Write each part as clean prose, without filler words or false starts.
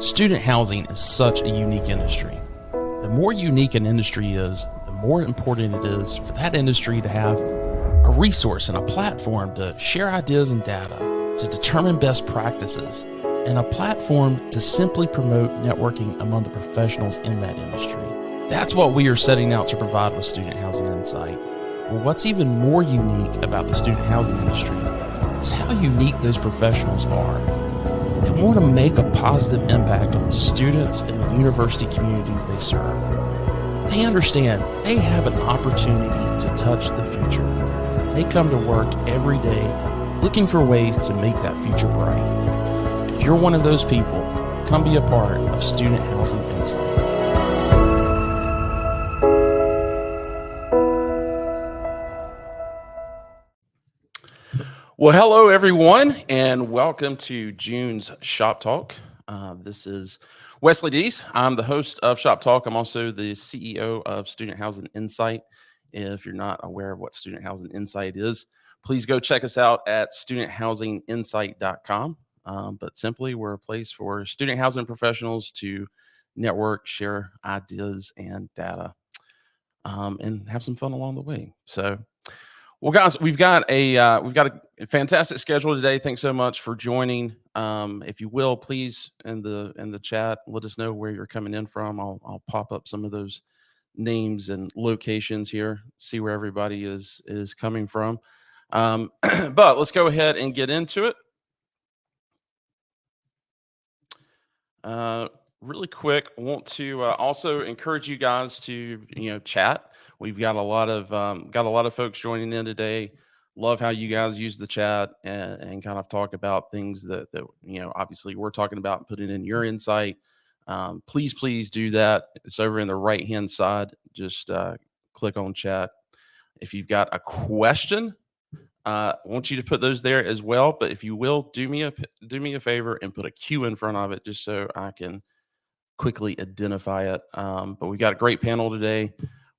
Student housing is such a unique industry. The more unique an industry is, the more important it is for that industry to have a resource and a platform to share ideas and data, to determine best practices, and a platform to simply promote networking among the professionals in that industry. That's what we are setting out to provide with Student Housing Insight. But what's even more unique about the student housing industry is how unique those professionals are. They want to make a positive impact on the students and the university communities they serve. They understand they have an opportunity to touch the future. They come to work every day looking for ways to make that future bright. If you're one of those people, come be a part of Student Housing Insight. Well, hello, everyone, and welcome to June's Shop Talk. This is Wesley Dees. I'm the host of Shop Talk. I'm also the CEO of Student Housing Insight. If you're not aware of what Student Housing Insight is, please go check us out at studenthousinginsight.com. But simply, we're a place for student housing professionals to network, share ideas and data, and have some fun along the way. So, well, guys, we've got a fantastic schedule today. Thanks so much for joining. If you will, please in the chat, let us know where you're coming in from. I'll pop up some of those names and locations here, see where everybody is coming from. But let's go ahead and get into it. Really quick, I want to also encourage you guys to chat. We've got a lot of folks joining in today. Love how you guys use the chat and kind of talk about things that obviously we're talking about and put it in your insight. Please do that. It's over in the right hand side. Just click on chat. If you've got a question, I want you to put those there as well. But if you will, do me a favor and put a Q in front of it, just so I can quickly identify it. But we've got a great panel today.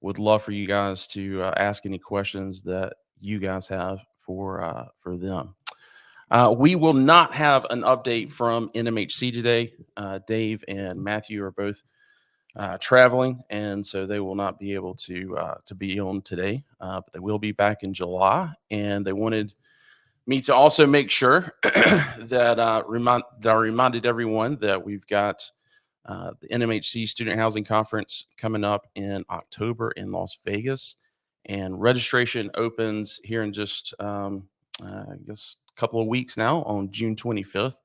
Would love for you guys to ask any questions that you guys have for them. We will not have an update from NMHC today. Dave and Matthew are both traveling, and so they will not be able to be on today. But they will be back in July, and they wanted me to also make sure that I reminded everyone that we've got the NMHC Student Housing Conference coming up in October in Las Vegas, and registration opens here in just I guess a couple of weeks now on June 25th.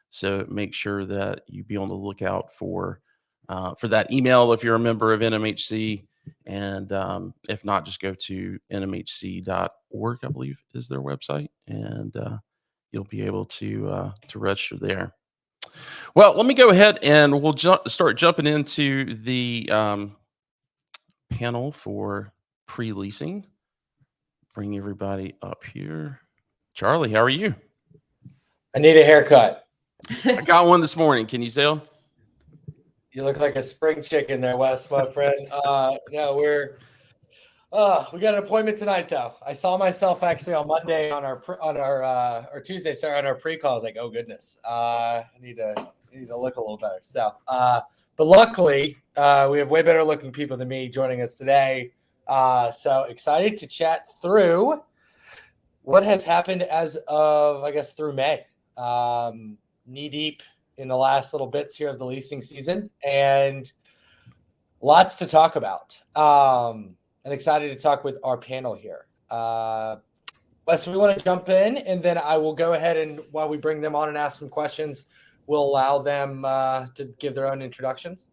So make sure that you be on the lookout for that email if you're a member of NMHC, and if not, just go to nmhc.org, I believe is their website, and you'll be able to register there. Well, let me go ahead and we'll start jumping into the panel for pre-leasing. Bring everybody up here. Charlie, how are you? I need a haircut. I got one this morning. Can you tell? You look like a spring chicken there, Wes, my friend. No, we got an appointment tonight, though. I saw myself actually on Monday or Tuesday, sorry, on our pre-call. I was like, oh goodness, I need to look a little better. So, but luckily, we have way better looking people than me joining us today. So excited to chat through what has happened as of, I guess, through May. Knee deep in the last little bits here of the leasing season, and lots to talk about. And excited to talk with our panel here. Wes, we want to jump in, and then I will go ahead and while we bring them on and ask some questions, we'll allow them to give their own introductions.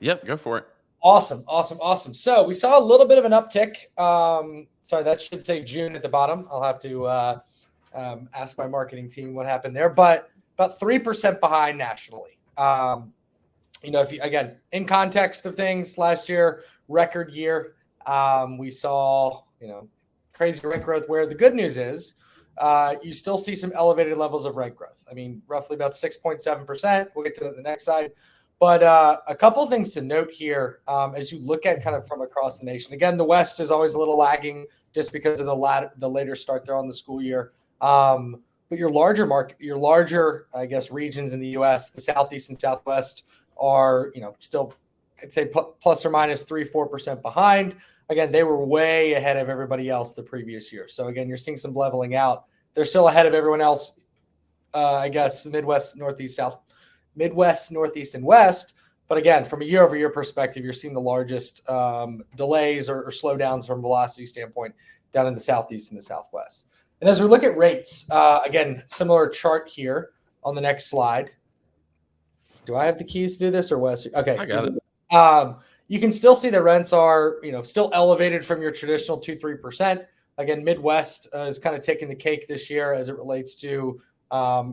Yep, go for it. Awesome. So we saw a little bit of an uptick. Sorry, that should say June at the bottom. I'll have to ask my marketing team what happened there, but about 3% behind nationally. If you, again, in context of things, last year, record year, we saw, crazy rent growth, where the good news is you still see some elevated levels of rent growth. I mean, roughly about 6.7%. We'll get to the next slide. But a couple of things to note here as you look at kind of from across the nation. Again, the West is always a little lagging just because of the later start there on the school year. But your larger, I guess, regions in the U.S., the Southeast and Southwest are, still, I'd say plus or minus 3-4% behind. Again, they were way ahead of everybody else the previous year. So again, you're seeing some leveling out. They're still ahead of everyone else, I guess, Midwest, Northeast, and West. But again, from a year-over-year perspective, you're seeing the largest delays or slowdowns from velocity standpoint down in the Southeast and the Southwest. And as we look at rates, again, similar chart here on the next slide. Do I have the keys to do this or Wes? Okay. I got it. You can still see the rents are, still elevated from your traditional 2-3%. Again, Midwest is kind of taking the cake this year as it relates to,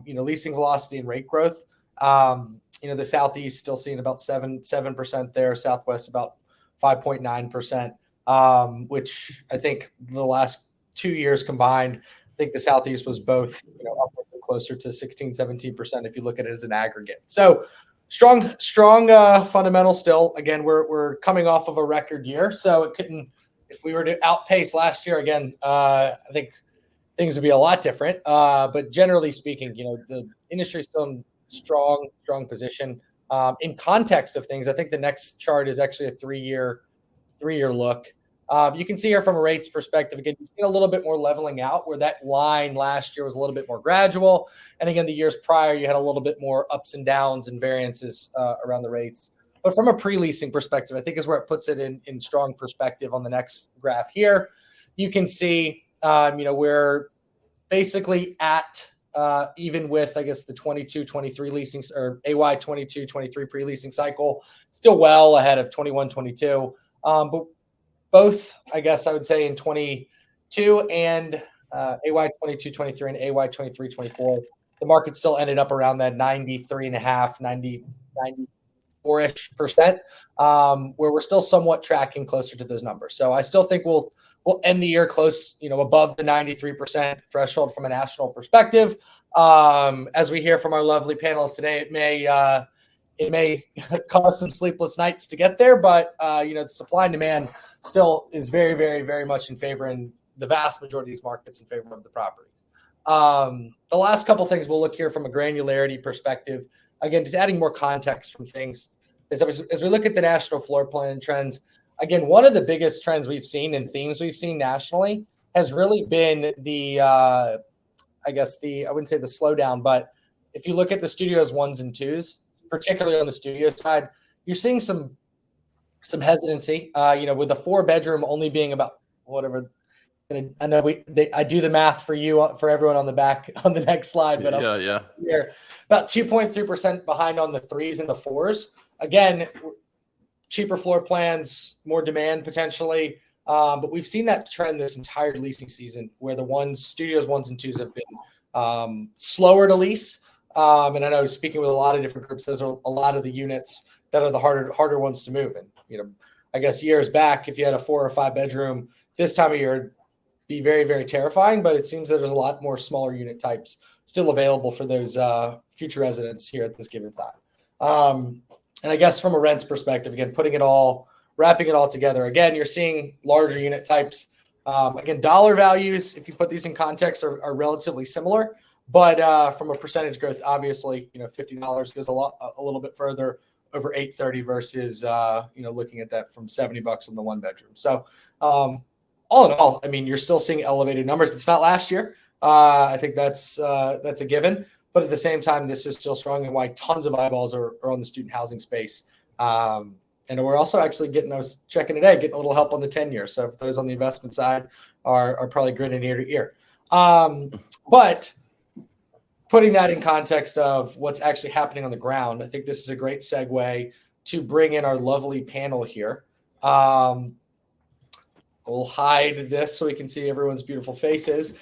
leasing velocity and rate growth. The Southeast still seeing about 7% there. Southwest about 5.9%, which I think the last 2 years combined, I think the Southeast was both, upwards of closer to 16-17% if you look at it as an aggregate. So strong fundamentals still. Again, we're coming off of a record year, so it couldn't. If we were to outpace last year again, I think things would be a lot different. But generally speaking, the industry is still in strong position. In context of things, I think the next chart is actually a three-year look. You can see here from a rates perspective, again, you've seen a little bit more leveling out where that line last year was a little bit more gradual. And again, the years prior, you had a little bit more ups and downs and variances around the rates. But from a pre-leasing perspective, I think is where it puts it in strong perspective on the next graph here. You can see, we're basically at, even with, I guess, the 22-23 leasing or AY 22-23 pre-leasing cycle, still well ahead of 21-22. But both, I guess I would say in 22 and AY 22-23 and AY 23-24, the market still ended up around that 93.5, 94-ish%, where we're still somewhat tracking closer to those numbers. So I still think we'll end the year close, above the 93% threshold from a national perspective. As we hear from our lovely panelists today, it may cause some sleepless nights to get there, but the supply and demand still is very, very, very much in favor, and the vast majority of these markets in favor of the properties. The last couple things we'll look here from a granularity perspective, again, just adding more context from things, is as we look at the national floor plan trends, again, one of the biggest trends we've seen and themes we've seen nationally has really been I wouldn't say the slowdown, but if you look at the studios 1s and 2s, particularly on the studio side, you're seeing some hesitancy, with a 4-bedroom only being about whatever. I know I do the math for you, for everyone on the back on the next slide, but yeah, here about 2.3% behind on the 3s and the 4s. Again, cheaper floor plans, more demand potentially, but we've seen that trend this entire leasing season, where the studios 1s and 2s have been slower to lease. And I know, speaking with a lot of different groups, those are a lot of the units that are the harder ones to move. And I guess years back, if you had a 4 or 5 bedroom this time of year, it'd be very, very terrifying. But it seems that there's a lot more smaller unit types still available for those future residents here at this given time. And I guess from a rents perspective, again, wrapping it all together, again, you're seeing larger unit types. Again, dollar values, if you put these in context, are relatively similar. But from a percentage growth, obviously, $50 goes a little bit further over $830 versus, looking at that from $70 on the 1 bedroom. So all in all, I mean, you're still seeing elevated numbers. It's not last year. I think that's a given. But at the same time, this is still strong, and why tons of eyeballs are on the student housing space. And we're also actually I was checking today, getting a little help on the 10-year. So if those on the investment side are probably grinning ear to ear. But putting that in context of what's actually happening on the ground, I think this is a great segue to bring in our lovely panel here. We'll hide this so we can see everyone's beautiful faces,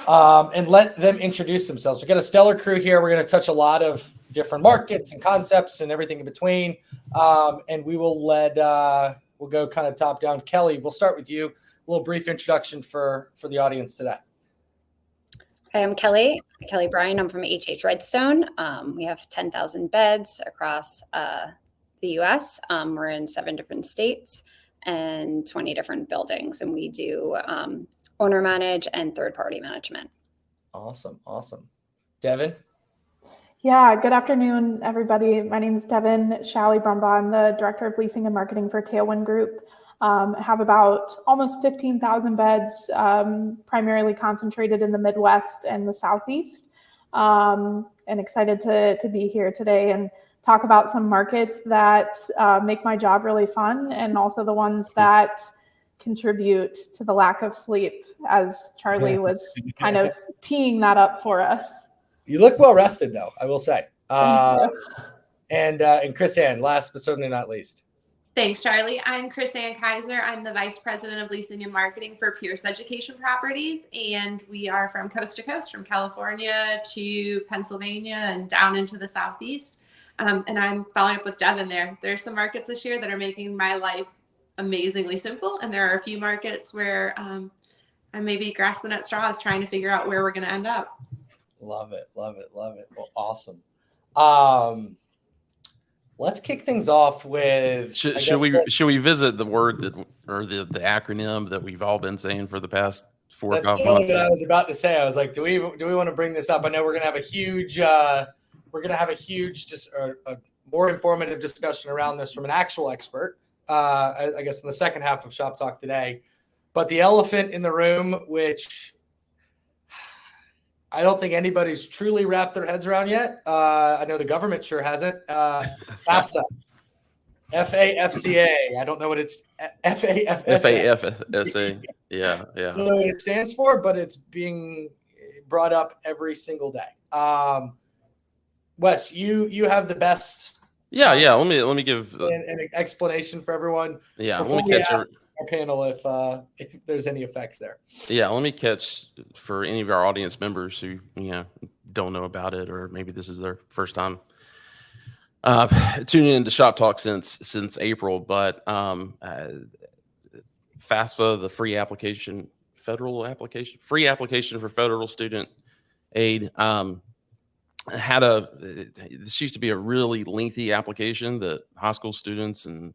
and let them introduce themselves. We've got a stellar crew here. We're going to touch a lot of different markets and concepts and everything in between. And we will we'll go kind of top down. Kelly, we'll start with you. A little brief introduction for the audience today. Hi, I'm Kelly Bryan. I'm from H.H. Redstone. We have 10,000 beds across the U.S. We're in 7 different states and 20 different buildings, and we do owner manage and third-party management. Awesome. Devin? Yeah, good afternoon, everybody. My name is Devin Shalley-Brumbaugh. I'm the Director of Leasing and Marketing for Tailwind Group. Have about almost 15,000 beds, primarily concentrated in the Midwest and the Southeast. And excited to be here today and talk about some markets that make my job really fun, and also the ones that contribute to the lack of sleep, as Charlie was kind of teeing that up for us. You look well rested, though, I will say. Thank you. And Chris Ann, last but certainly not least. Thanks, Charlie. I'm Chris Ann Kaiser. I'm the Vice President of Leasing and Marketing for Pierce Education Properties, and we are from coast to coast, from California to Pennsylvania and down into the Southeast. And I'm following up with Devin there. There's some markets this year that are making my life amazingly simple, and there are a few markets where I'm maybe grasping at straws trying to figure out where we're going to end up. Love it. Well, awesome. Let's kick things off with. Should we visit the word that, or the acronym that we've all been saying for the past 4 or 5 months? What I was about to say. I was like, do we want to bring this up? I know we're gonna have a huge just a more informative discussion around this from an actual expert. I guess in the second half of Shop Talk today, but the elephant in the room, which I don't think anybody's truly wrapped their heads around yet. I know the government sure hasn't. FAFSA, FAFSA. I don't know what it's FAFSA. Yeah. I don't know what it stands for, but it's being brought up every single day. Wes, you have the best. Yeah. Let me give an explanation for everyone. Yeah. Before Let me catch our panel if there's any effects there. Yeah, let me catch for any of our audience members who don't know about it, or maybe this is their first time tuning into Shop Talk since April. But FAFSA, the free application for federal student aid, this used to be a really lengthy application that high school students and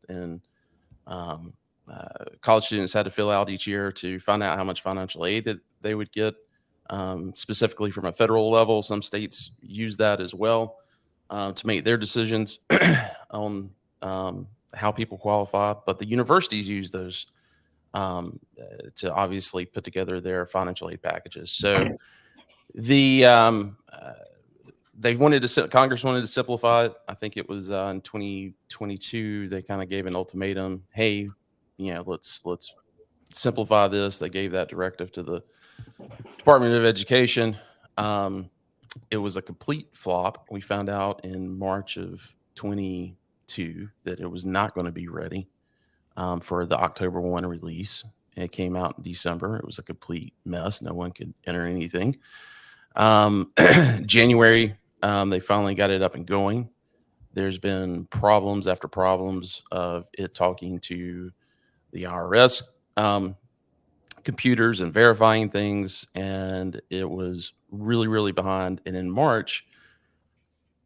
college students had to fill out each year to find out how much financial aid that they would get, specifically from a federal level. Some states use that as well to make their decisions on how people qualify. But the universities use those to obviously put together their financial aid packages. So Congress wanted to simplify it. I think it was in 2022, they kind of gave an ultimatum. Hey, let's simplify this. They gave that directive to the Department of Education. It was a complete flop. We found out in March of 22 that it was not going to be ready for the October 1 release. It came out in December. It was a complete mess. No one could enter anything. January, they finally got it up and going. There's been problems after problems of it talking to the IRS computers and verifying things, and it was really, really behind. And in March,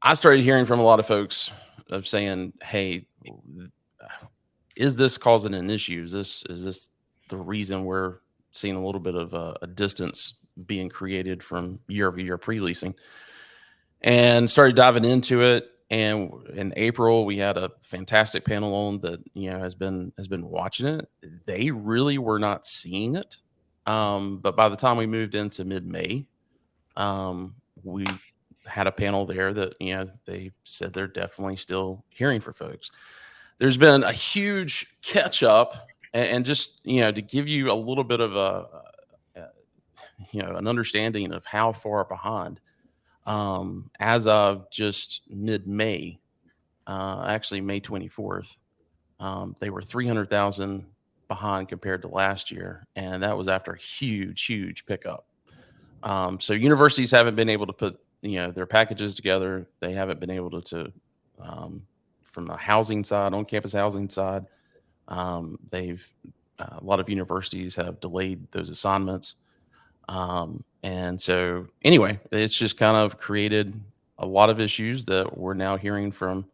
I started hearing from a lot of folks of saying, "Hey, is this causing an issue? Is this the reason we're seeing a little bit of a distance being created from year-over-year pre-leasing?" And started diving into it. And in April, we had a fantastic panel on that, has been watching it. They really were not seeing it. But by the time we moved into mid-May, we had a panel there that, they said they're definitely still hearing for folks. There's been a huge catch up, and just, to give you a little bit of an understanding of how far behind. As of just mid-May, actually May 24th, they were 300,000 behind compared to last year, and that was after a huge pickup. So universities haven't been able to put their packages together. They haven't been able to from the housing side, on-campus housing side, a lot of universities have delayed those assignments. And so anyway, it's just kind of created a lot of issues that we're now hearing from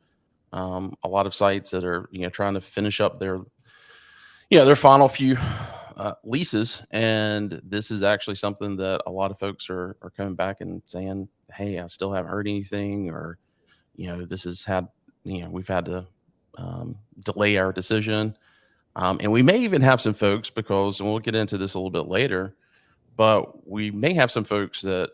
a lot of sites that are trying to finish up their final few leases, and this is actually something that a lot of folks are coming back and saying, "Hey, I still haven't heard anything," or this has had we've had to delay our decision, and we may even have some folks because, and we'll get into this a little bit later, but we may have some folks that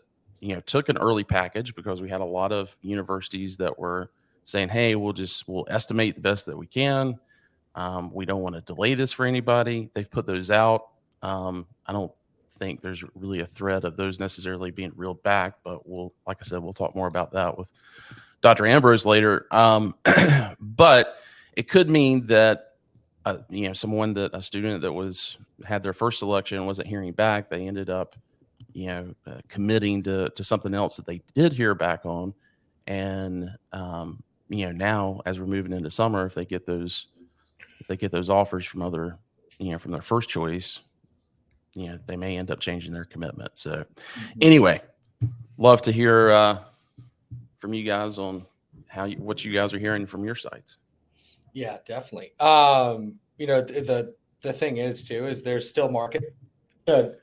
took an early package because we had a lot of universities that were saying, "Hey, we'll estimate the best that we can. We don't want to delay this for anybody." They've put those out. I don't think there's really a threat of those necessarily being reeled back, but like I said, we'll talk more about that with Dr. Ambrose later. But it could mean that a student that had their first selection wasn't hearing back. They ended up committing to something else that they did hear back on, and now as we're moving into summer, if they get those offers from from their first choice, they may end up changing their commitment. So anyway, love to hear from you guys on what you guys are hearing from your sites. Yeah, definitely. The thing is too, is there's still market to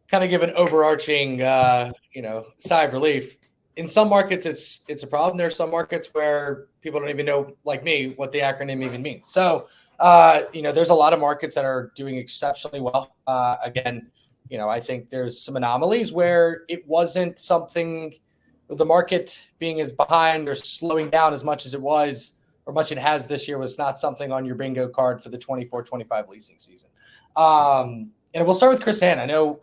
kind of give an overarching, sigh of relief. In some markets, it's a problem. There are some markets where people don't even know, like me, what the acronym even means. So, there's a lot of markets that are doing exceptionally well. Again, I think there's some anomalies where it wasn't something, the market being as behind or slowing down as much as it was, or much it has this year, was not something on your bingo card for the 24-25 leasing season. And we'll start with Chris Ann. I know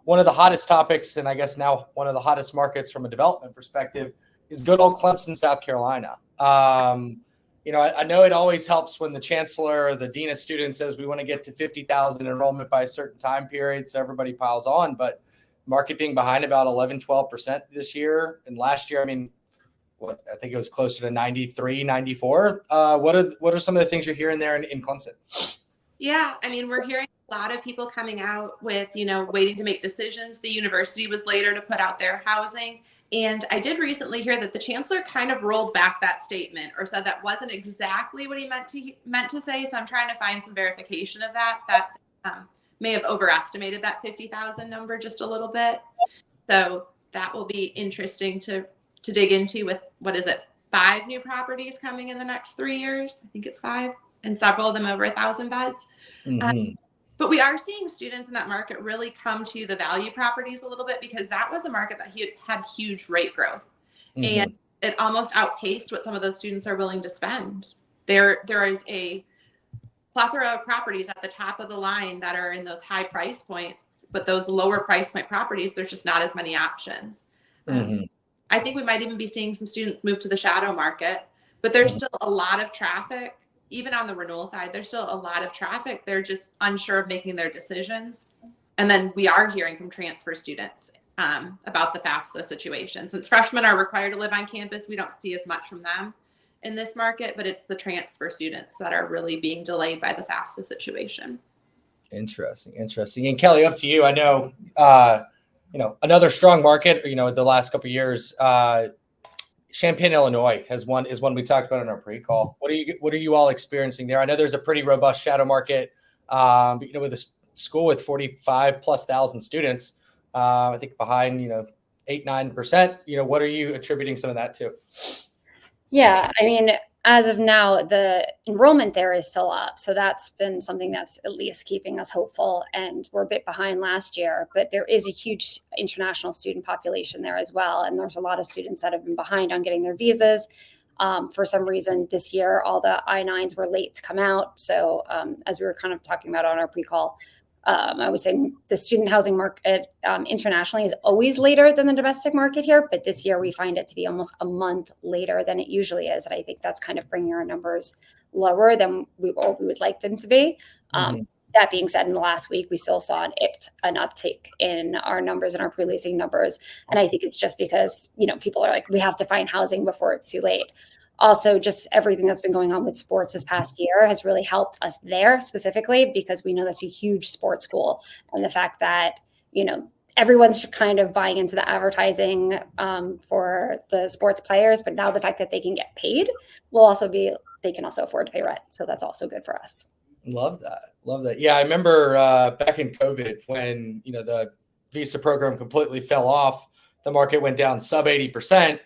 one of the hottest topics, and I guess now one of the hottest markets from a development perspective, is good old Clemson, South Carolina. I know it always helps when the chancellor or the dean of students says we want to get to 50,000 enrollment by a certain time period, so everybody piles on. But market being behind about 11-12% this year, and last year, I think it was closer to 93, 94. What are some of the things you're hearing there in Clemson? Yeah, we're hearing a lot of people coming out with, waiting to make decisions. The university was later to put out their housing. And I did recently hear that the chancellor kind of rolled back that statement, or said that wasn't exactly what he meant to say. So I'm trying to find some verification of that may have overestimated that 50,000 number just a little bit. So that will be interesting to dig into with, 5 new properties coming in the next 3 years? I think it's 5, and several of them over 1,000 beds. Mm-hmm. But we are seeing students in that market really come to the value properties a little bit, because that was a market that had huge rate growth. Mm-hmm. And it almost outpaced what some of those students are willing to spend. There is a plethora of properties at the top of the line that are in those high price points, but those lower price point properties, there's just not as many options. Mm-hmm. I think we might even be seeing some students move to the shadow market, but there's still a lot of traffic. Even on the renewal side, there's still a lot of traffic. They're just unsure of making their decisions. And then we are hearing from transfer students about the FAFSA situation. Since freshmen are required to live on campus, we don't see as much from them in this market, but it's the transfer students that are really being delayed by the FAFSA situation. Interesting. And Kelly, up to you. I know, another strong market, the last couple of years, Champaign, Illinois is one we talked about in our pre-call. What are you all experiencing there? I know there's a pretty robust shadow market, with a school with 45,000+ students, I think behind, 8-9%. What are you attributing some of that to? Yeah, as of now, the enrollment there is still up. So that's been something that's at least keeping us hopeful. And we're a bit behind last year, but there is a huge international student population there as well. And there's a lot of students that have been behind on getting their visas. For some reason this year, all the I-9s were late to come out. So as we were kind of talking about on our pre-call, I would say the student housing market internationally is always later than the domestic market here, but this year we find it to be almost a month later than it usually is. And I think that's kind of bringing our numbers lower than we would like them to be. That being said, in the last week, we still saw an uptick in our numbers and our pre-leasing numbers. And I think it's just because, people are like, we have to find housing before it's too late. Also, just everything that's been going on with sports this past year has really helped us there specifically, because we know that's a huge sports school. And the fact that, everyone's kind of buying into the advertising for the sports players, but now the fact that they can get paid will also be, they can also afford to pay rent. So that's also good for us. Love that. Love that. Yeah, I remember back in COVID when, the visa program completely fell off, the market went down sub 80%.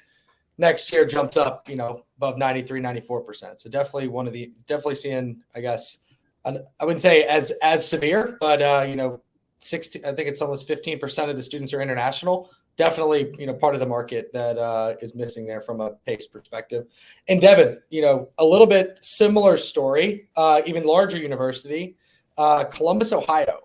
Next year jumps up, above 93, 94%. So definitely seeing, I guess, I wouldn't say as severe, but, 16, I think it's almost 15% of the students are international. Definitely, part of the market that is missing there from a pace perspective. And Devin, a little bit similar story, even larger university, Columbus, Ohio.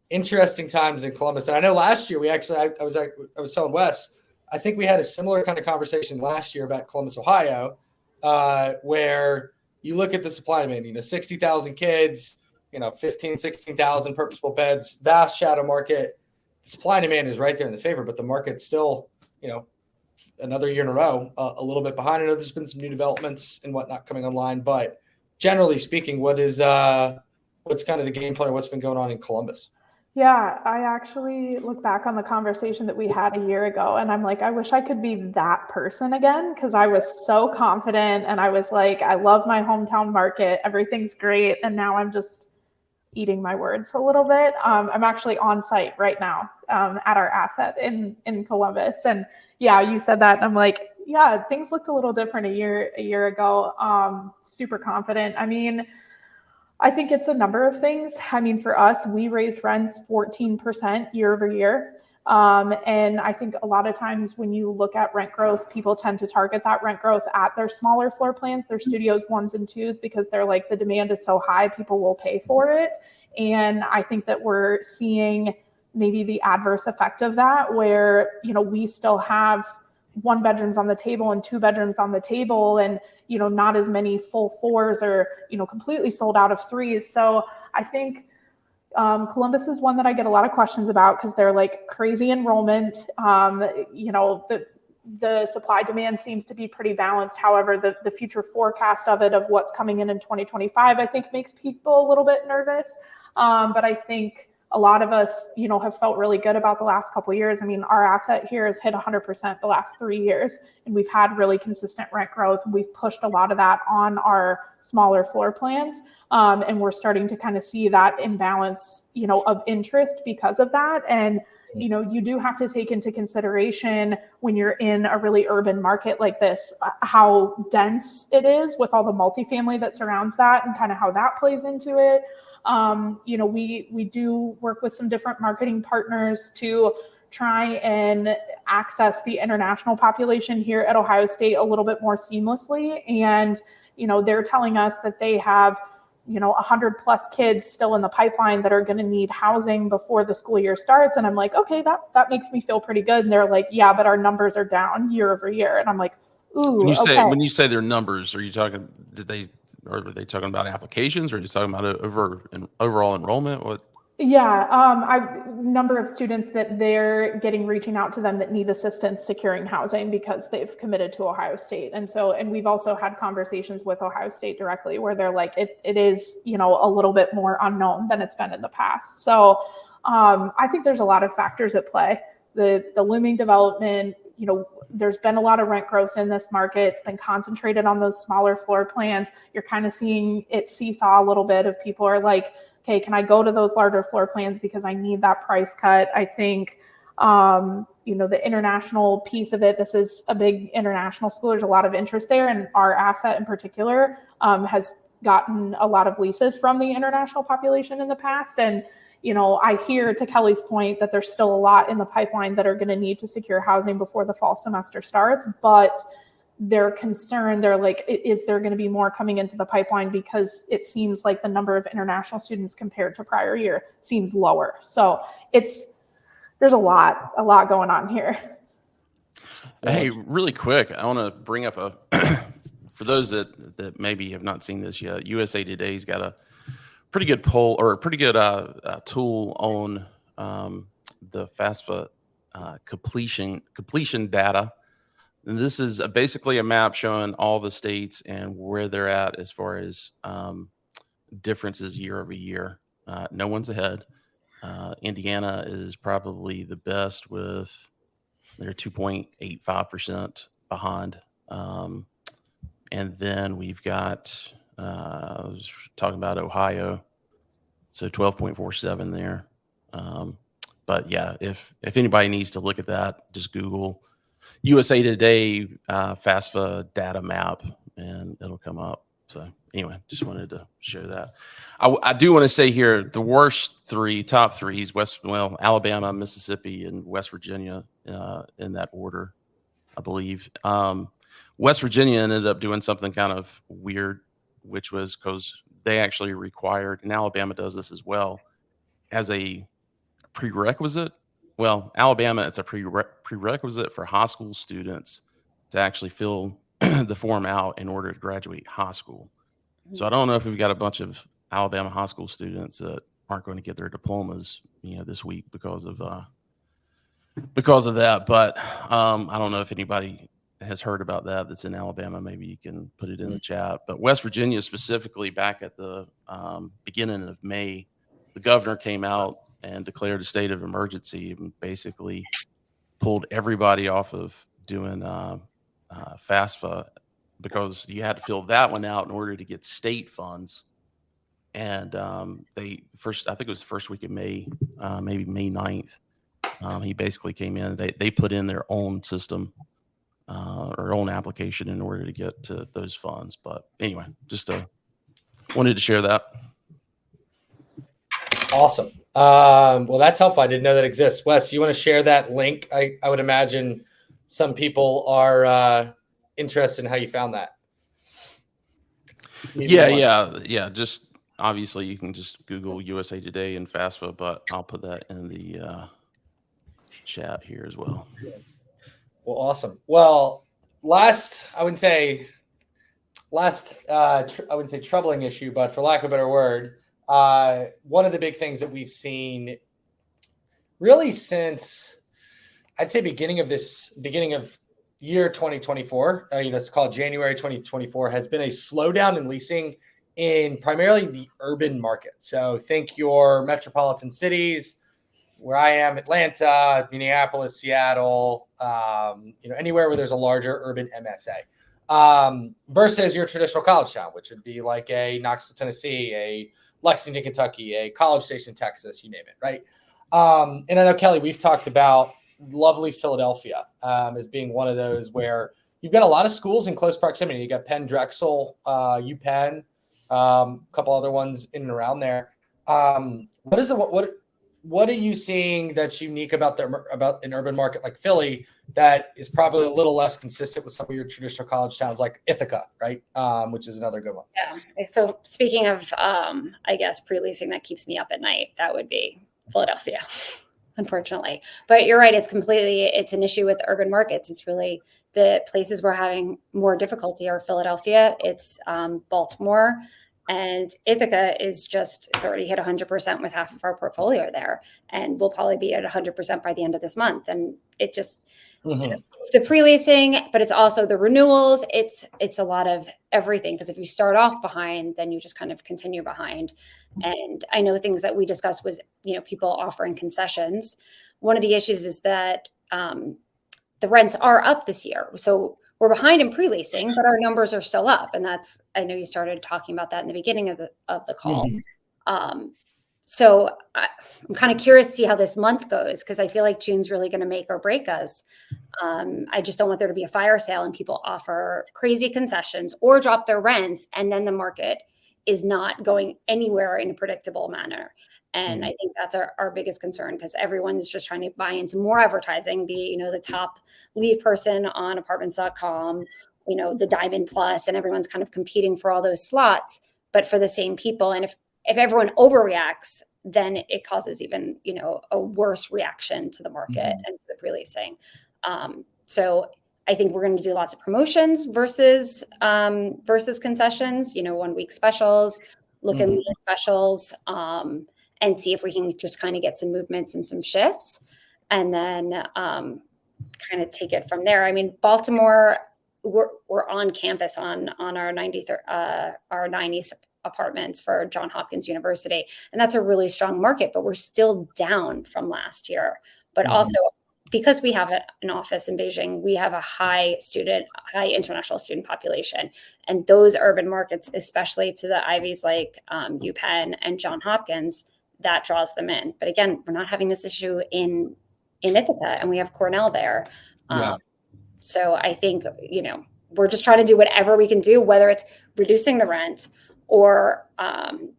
Interesting times in Columbus. And I know last year I was telling Wes, I think we had a similar kind of conversation last year about Columbus, Ohio, where you look at the supply and demand, 60,000 kids, 15, 16,000 purposeful beds, vast shadow market. The supply and demand is right there in the favor, but the market's still, another year in a row, a little bit behind. I know there's been some new developments and whatnot coming online, but generally speaking, what's kind of the game plan? What's been going on in Columbus? Yeah, I actually look back on the conversation that we had a year ago, and I'm like, I wish I could be that person again, because I was so confident and I was like, I love my hometown market. Everything's great. And now I'm just eating my words a little bit. I'm actually on site right now at our asset in Columbus. And yeah, you said that. And I'm like, yeah, things looked a little different a year ago. Super confident. I mean, I think it's a number of things. I mean, for us, we raised rents 14% year over year. And I think a lot of times when you look at rent growth, people tend to target that rent growth at their smaller floor plans, their studios 1s and 2s, because they're like, the demand is so high, people will pay for it. And I think that we're seeing maybe the adverse effect of that, where, we still have 1 bedrooms on the table and 2 bedrooms on the table, and not as many full 4s or completely sold out of 3s. So I think Columbus is one that I get a lot of questions about, because they're like crazy enrollment. The supply demand seems to be pretty balanced. However, the future forecast of what's coming in 2025, I think makes people a little bit nervous. But I think a lot of us, have felt really good about the last couple of years. I mean, our asset here has hit 100% the last 3 years, and we've had really consistent rent growth. We've pushed a lot of that on our smaller floor plans. And we're starting to kind of see that imbalance, of interest because of that. And, you do have to take into consideration when you're in a really urban market like this, how dense it is with all the multifamily that surrounds that and kind of how that plays into it. We do work with some different marketing partners to try and access the international population here at Ohio State a little bit more seamlessly. And, they're telling us that they have, 100 plus kids still in the pipeline that are going to need housing before the school year starts. And I'm like, okay, that makes me feel pretty good. And they're like, yeah, but our numbers are down year over year. And I'm like, ooh, when you say their numbers, are you talking, are they talking about applications, or are you talking about overall enrollment? What? Yeah, number of students that they're reaching out to them that need assistance securing housing because they've committed to Ohio State. And we've also had conversations with Ohio State directly where they're like, it is, a little bit more unknown than it's been in the past. So I think there's a lot of factors at play. The looming development, there's been a lot of rent growth in this market. It's been concentrated on those smaller floor plans. You're kind of seeing it seesaw a little bit of people are like, okay, can I go to those larger floor plans because I need that price cut? I think, the international piece of it, this is a big international school. There's a lot of interest there. And our asset in particular has gotten a lot of leases from the international population in the past. And, I hear, to Kelly's point, that there's still a lot in the pipeline that are going to need to secure housing before the fall semester starts. But they're concerned. They're like, is there going to be more coming into the pipeline? Because it seems like the number of international students compared to prior year seems lower. So there's a lot going on here. Hey, really quick, I want to bring up for those that maybe have not seen this yet, USA Today's got a pretty good poll, or a pretty good tool on the FAFSA completion data. And this is basically a map showing all the states and where they're at as far as differences year over year. No one's ahead. Indiana is probably the best with they're 2.85% behind. And then we've got I was talking about Ohio, so 12.47 there. But yeah, if anybody needs to look at that, just Google USA Today FAFSA data map, and it'll come up. So anyway, just wanted to share that. I do want to say here, the worst top three, Alabama, Mississippi, and West Virginia, in that order, I believe. West Virginia ended up doing something kind of weird, which was because they actually required, and Alabama does this as well, as a prerequisite. Well, Alabama, it's a prerequisite for high school students to actually fill the form out in order to graduate high school. So I don't know if we've got a bunch of Alabama high school students that aren't going to get their diplomas, this week because of that. But I don't know if anybody has heard about that that's in Alabama. Maybe you can put it in the chat. But West Virginia specifically, back at the beginning of May, the governor came out and declared a state of emergency and basically pulled everybody off of doing FAFSA, because you had to fill that one out in order to get state funds. And I think it was the first week of May, maybe May 9th. He basically came in, they put in their own system or own application in order to get to those funds. But anyway, just wanted to share that. Awesome. Well, that's helpful. I didn't know that exists. Wes, you want to share that link? I would imagine some people are interested in how you found that. Yeah. Just obviously you can just Google USA Today and FAFSA, but I'll put that in the chat here as well. Well, awesome. Well, I wouldn't say troubling issue, but for lack of a better word, one of the big things that we've seen really since, I'd say, beginning of year 2024, it's called January 2024, has been a slowdown in leasing in primarily the urban market. So think your metropolitan cities, where I am, Atlanta, Minneapolis, Seattle, anywhere where there's a larger urban MSA, versus your traditional college town, which would be like a Knoxville, Tennessee, a Lexington, Kentucky, a College Station, Texas, you name it, right? And I know, Kelly, we've talked about lovely Philadelphia as being one of those where you've got a lot of schools in close proximity. You got Penn, Drexel, UPenn, a couple other ones in and around there. What are you seeing that's unique about an urban market like Philly that is probably a little less consistent with some of your traditional college towns like Ithaca, right? Which is another good one. Yeah. So speaking of, I guess, pre-leasing that keeps me up at night, that would be Philadelphia, unfortunately. But you're right. It's an issue with urban markets. It's really the places we're having more difficulty are Philadelphia. It's Baltimore. And Ithaca is it's already hit 100% with half of our portfolio there. And we'll probably be at 100% by the end of this month. And it just, it's the pre-leasing, but it's also the renewals. It's a lot of everything. Because if you start off behind, then you just kind of continue behind. And I know things that we discussed was, people offering concessions. One of the issues is that the rents are up this year. So we're behind in pre-leasing, but our numbers are still up. And I know you started talking about that in the beginning of the call. So I'm kind of curious to see how this month goes, because I feel like June's really going to make or break us. I just don't want there to be a fire sale and people offer crazy concessions or drop their rents, and then the market is not going anywhere in a predictable manner. And I think that's our biggest concern, because everyone's just trying to buy into more advertising, be, the top lead person on apartments.com, the Diamond Plus, and everyone's kind of competing for all those slots, but for the same people. And if everyone overreacts, then it causes even, a worse reaction to the market and to the pre-leasing. So I think we're going to do lots of promotions versus concessions, 1 week specials, look at media specials, and see if we can just kind of get some movements and some shifts, and then kind of take it from there. I mean, Baltimore, we're on campus on our 90s apartments for Johns Hopkins University, and that's a really strong market, but we're still down from last year. But also because we have an office in Beijing, we have a high international student population. And those urban markets, especially to the Ivies like UPenn and Johns Hopkins, that draws them in. But again, we're not having this issue in Ithaca, and we have Cornell there. So I think, we're just trying to do whatever we can do, whether it's reducing the rent or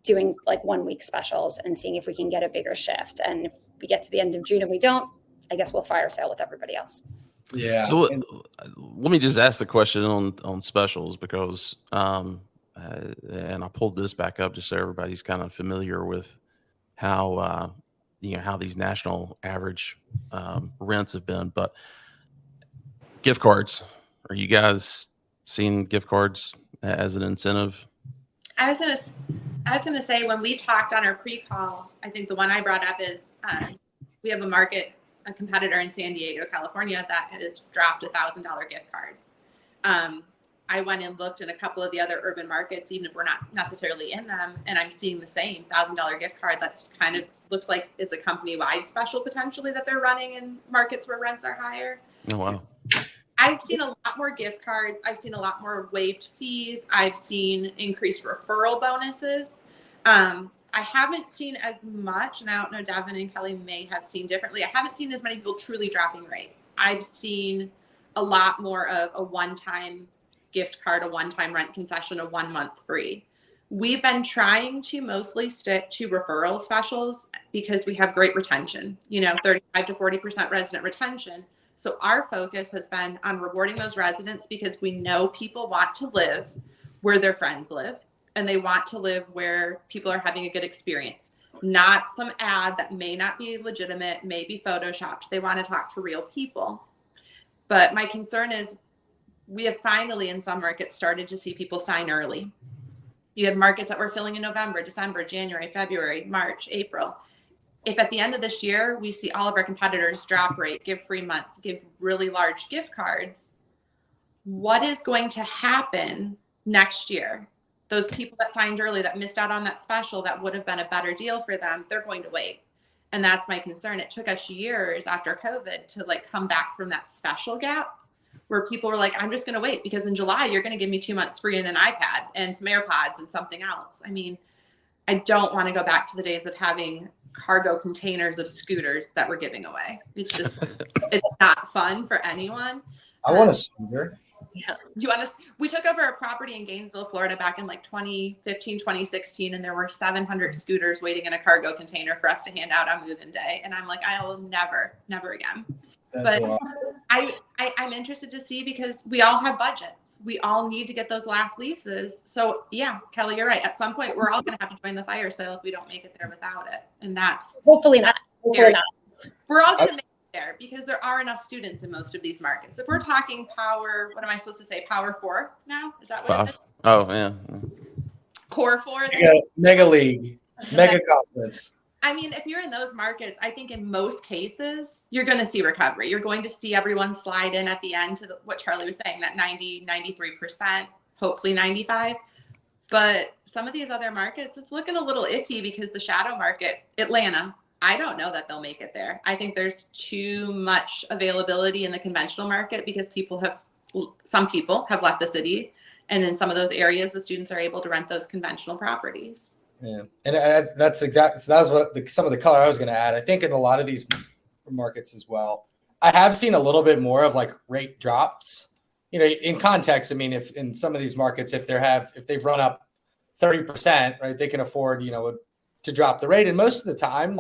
doing like 1 week specials and seeing if we can get a bigger shift. And if we get to the end of June and we don't, I guess we'll fire sale with everybody else. Yeah. So let me just ask the question on specials, because and I pulled this back up just so everybody's kind of familiar with how how these national average rents have been. But gift cards, are you guys seeing gift cards as an incentive? I was gonna say, when we talked on our pre-call, I think the one I brought up is we have a competitor in San Diego, California, that has dropped $1,000 gift card. I went and looked in a couple of the other urban markets, even if we're not necessarily in them, and I'm seeing the same $1,000 gift card. That's kind of looks like it's a company-wide special potentially that they're running in markets where rents are higher. Oh, wow. I've seen a lot more gift cards. I've seen a lot more waived fees. I've seen increased referral bonuses. I haven't seen as much, and I don't know, Devin and Kelly may have seen differently. I haven't seen as many people truly dropping rate. I've seen a lot more of a one-time gift card, a one-time rent concession, a 1 month free. We've been trying to mostly stick to referral specials because we have great retention, 35 to 40% resident retention. So our focus has been on rewarding those residents because we know people want to live where their friends live, and they want to live where people are having a good experience, not some ad that may not be legitimate, may be photoshopped. They want to talk to real people. But my concern is we have finally in some markets started to see people sign early. You have markets that we're filling in November, December, January, February, March, April. If at the end of this year, we see all of our competitors drop rate, give free months, give really large gift cards, what is going to happen next year? Those people that signed early, that missed out on that special, that would have been a better deal for them, they're going to wait. And that's my concern. It took us years after COVID to come back from that special gap where people were like, I'm just going to wait because in July, you're going to give me 2 months free and an iPad and some AirPods and something else. I mean, I don't want to go back to the days of having cargo containers of scooters that we're giving away. It's just, it's not fun for anyone. I want a scooter. Yeah. We took over a property in Gainesville, Florida back in 2015, 2016, and there were 700 scooters waiting in a cargo container for us to hand out on move-in day. And I'm like, I will never again. That's but I'm interested to see because we all have budgets. We all need to get those last leases. So yeah, Kelly, you're right. At some point, we're all going to have to join the fire sale if we don't make it there without it. And that's hopefully not. Hopefully not. We're all going to make it there because there are enough students in most of these markets. If we're talking power, what am I supposed to say? Power 4 now? Is that what it is? Oh, yeah. Core 4? Mega league, mega conference. I mean, if you're in those markets, I think in most cases, you're going to see recovery. You're going to see everyone slide in at the end to what Charlie was saying, that 90, 93%, hopefully 95. But some of these other markets, it's looking a little iffy because the shadow market, Atlanta, I don't know that they'll make it there. I think there's too much availability in the conventional market because some people have left the city. And in some of those areas, the students are able to rent those conventional properties. Yeah, and that's exactly. So that was what some of the color I was going to add. I think in a lot of these markets as well, I have seen a little bit more of rate drops. In context, I mean, if in some of these markets, if they've run up 30%, right, they can afford to drop the rate. And most of the time,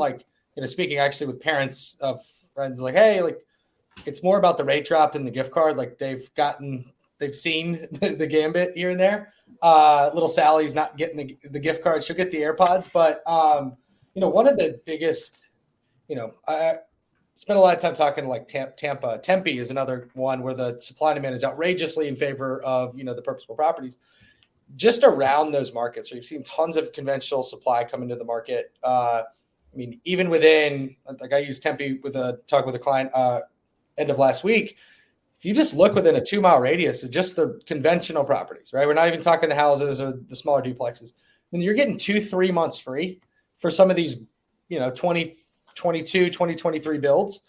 speaking actually with parents of friends, hey, it's more about the rate drop than the gift card. They've seen the gambit here and there. Little Sally's not getting the gift card. She'll get the AirPods. But, one of the biggest, I spent a lot of time talking to Tampa. Tempe is another one where the supply and demand is outrageously in favor of, the purposeful properties. Just around those markets where you've seen tons of conventional supply come into the market. I mean, even within, I used Tempe talk with a client end of last week. If you just look within a 2-mile radius of just the conventional properties, right? We're not even talking the houses or the smaller duplexes. I mean, you're getting 2-3 months free for some of these, 2022, 2023 builds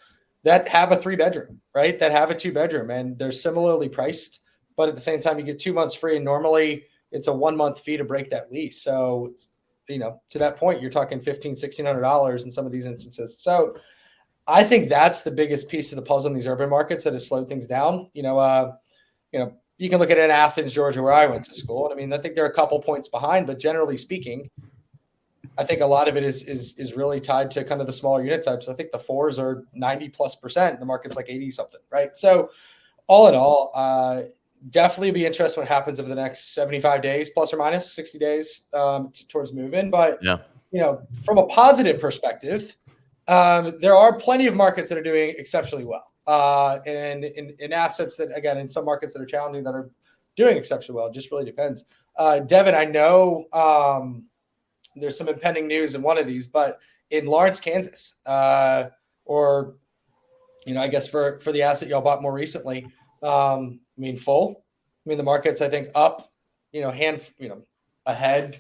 that have a 3-bedroom, right? That have a 2-bedroom, and they're similarly priced, but at the same time, you get 2 months free, and normally it's a 1-month fee to break that lease. So it's, to that point, you're talking $1,500-$1,600 in some of these instances. So I think that's the biggest piece of the puzzle in these urban markets that has slowed things down. You can look at it in Athens, Georgia, where I went to school. And I think they're a couple points behind, but generally speaking, I think a lot of it is really tied to kind of the smaller unit types. I think the 4s are 90+%. The market's like 80 something, right? So all in all, definitely be interested what happens over the next 75 days, plus or minus 60 days towards move-in. But, from a positive perspective, there are plenty of markets that are doing exceptionally well. And in assets that, again, in some markets that are challenging that are doing exceptionally well. It just really depends. Devin, I know there's some impending news in one of these, but in Lawrence, Kansas, I guess for the asset y'all bought more recently, full. The market's, I think, up, ahead,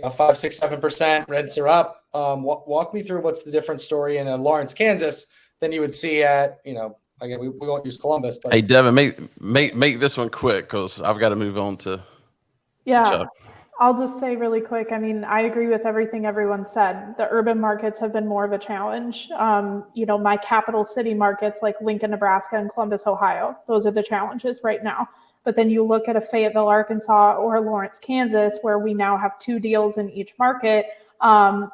5, 6, 7%. Rents are up. Walk me through what's the different story in Lawrence, Kansas than you would see at, again, we won't use Columbus, but hey, Devin, make this one quick because I've got to move on to Chuck. I'll just say really quick. I agree with everything everyone said. The urban markets have been more of a challenge. My capital city markets like Lincoln, Nebraska, and Columbus, Ohio, those are the challenges right now. But then you look at a Fayetteville, Arkansas, or Lawrence, Kansas, where we now have 2 deals in each market.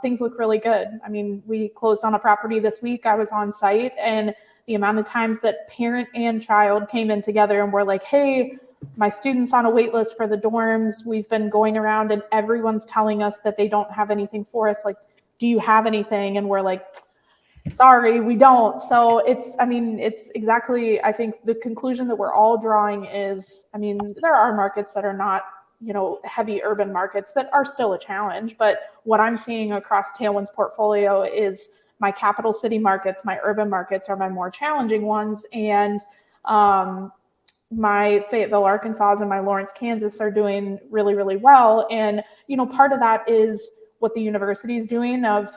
Things look really good. We closed on a property this week. I was on site, and the amount of times that parent and child came in together and were like, hey, my student's on a wait list for the dorms. We've been going around and everyone's telling us that they don't have anything for us. Like, do you have anything? And we're like, sorry, we don't. So it's exactly, I think the conclusion that we're all drawing is, there are markets that are not, heavy urban markets that are still a challenge. But what I'm seeing across Tailwind's portfolio is my capital city markets, my urban markets are my more challenging ones. And my Fayetteville, Arkansas, and my Lawrence, Kansas are doing really, really well. And, part of that is what the university is doing of,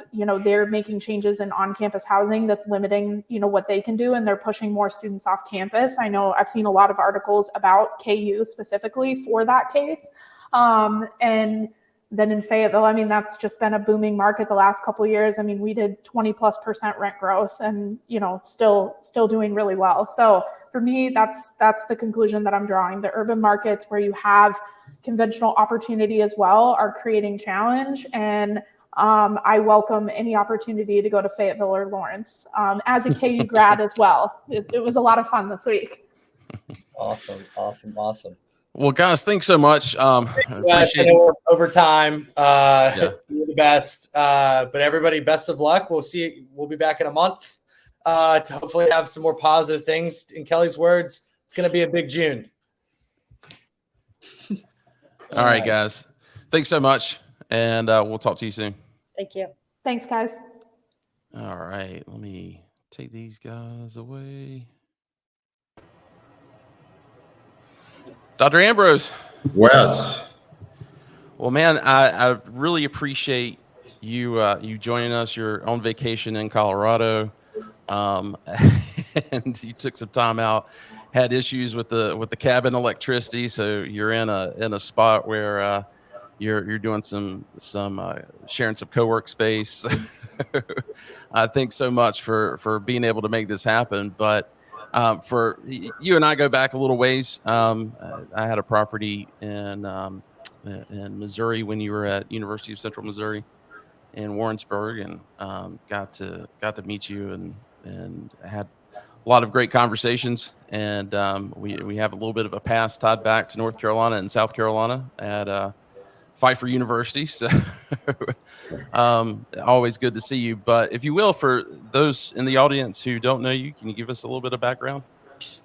they're making changes in on-campus housing that's limiting, what they can do. And they're pushing more students off campus. I know I've seen a lot of articles about KU specifically for that case. And then in Fayetteville, that's just been a booming market the last couple of years. We did 20+% rent growth and, still doing really well. So for me, that's the conclusion that I'm drawing. The urban markets where you have conventional opportunity as well are creating challenge. And I welcome any opportunity to go to Fayetteville or Lawrence as a KU grad as well. It was a lot of fun this week. Awesome. Well, guys, thanks so much. Appreciate it. We're over time. You're the best. But everybody, best of luck. We'll be back in a month to hopefully have some more positive things. In Kelly's words, it's going to be a big June. All right, guys. Thanks so much. And we'll talk to you soon. Thank you. Thanks, guys. All right. Let me take these guys away. Dr. Ambrose. Wes. Well, man, I really appreciate you joining us. You're on vacation in Colorado, and you took some time out. Had issues with the cabin electricity, so you're in a spot where you're doing some sharing some co-work space. Thanks so much for being able to make this happen. But for you and I go back a little ways. I had a property in Missouri when you were at University of Central Missouri in Warrensburg, and got to meet you and had a lot of great conversations. And we have a little bit of a past tied back to North Carolina and South Carolina at Pfeiffer University. So always good to see you. But if you will, for those in the audience who don't know you, can you give us a little bit of background?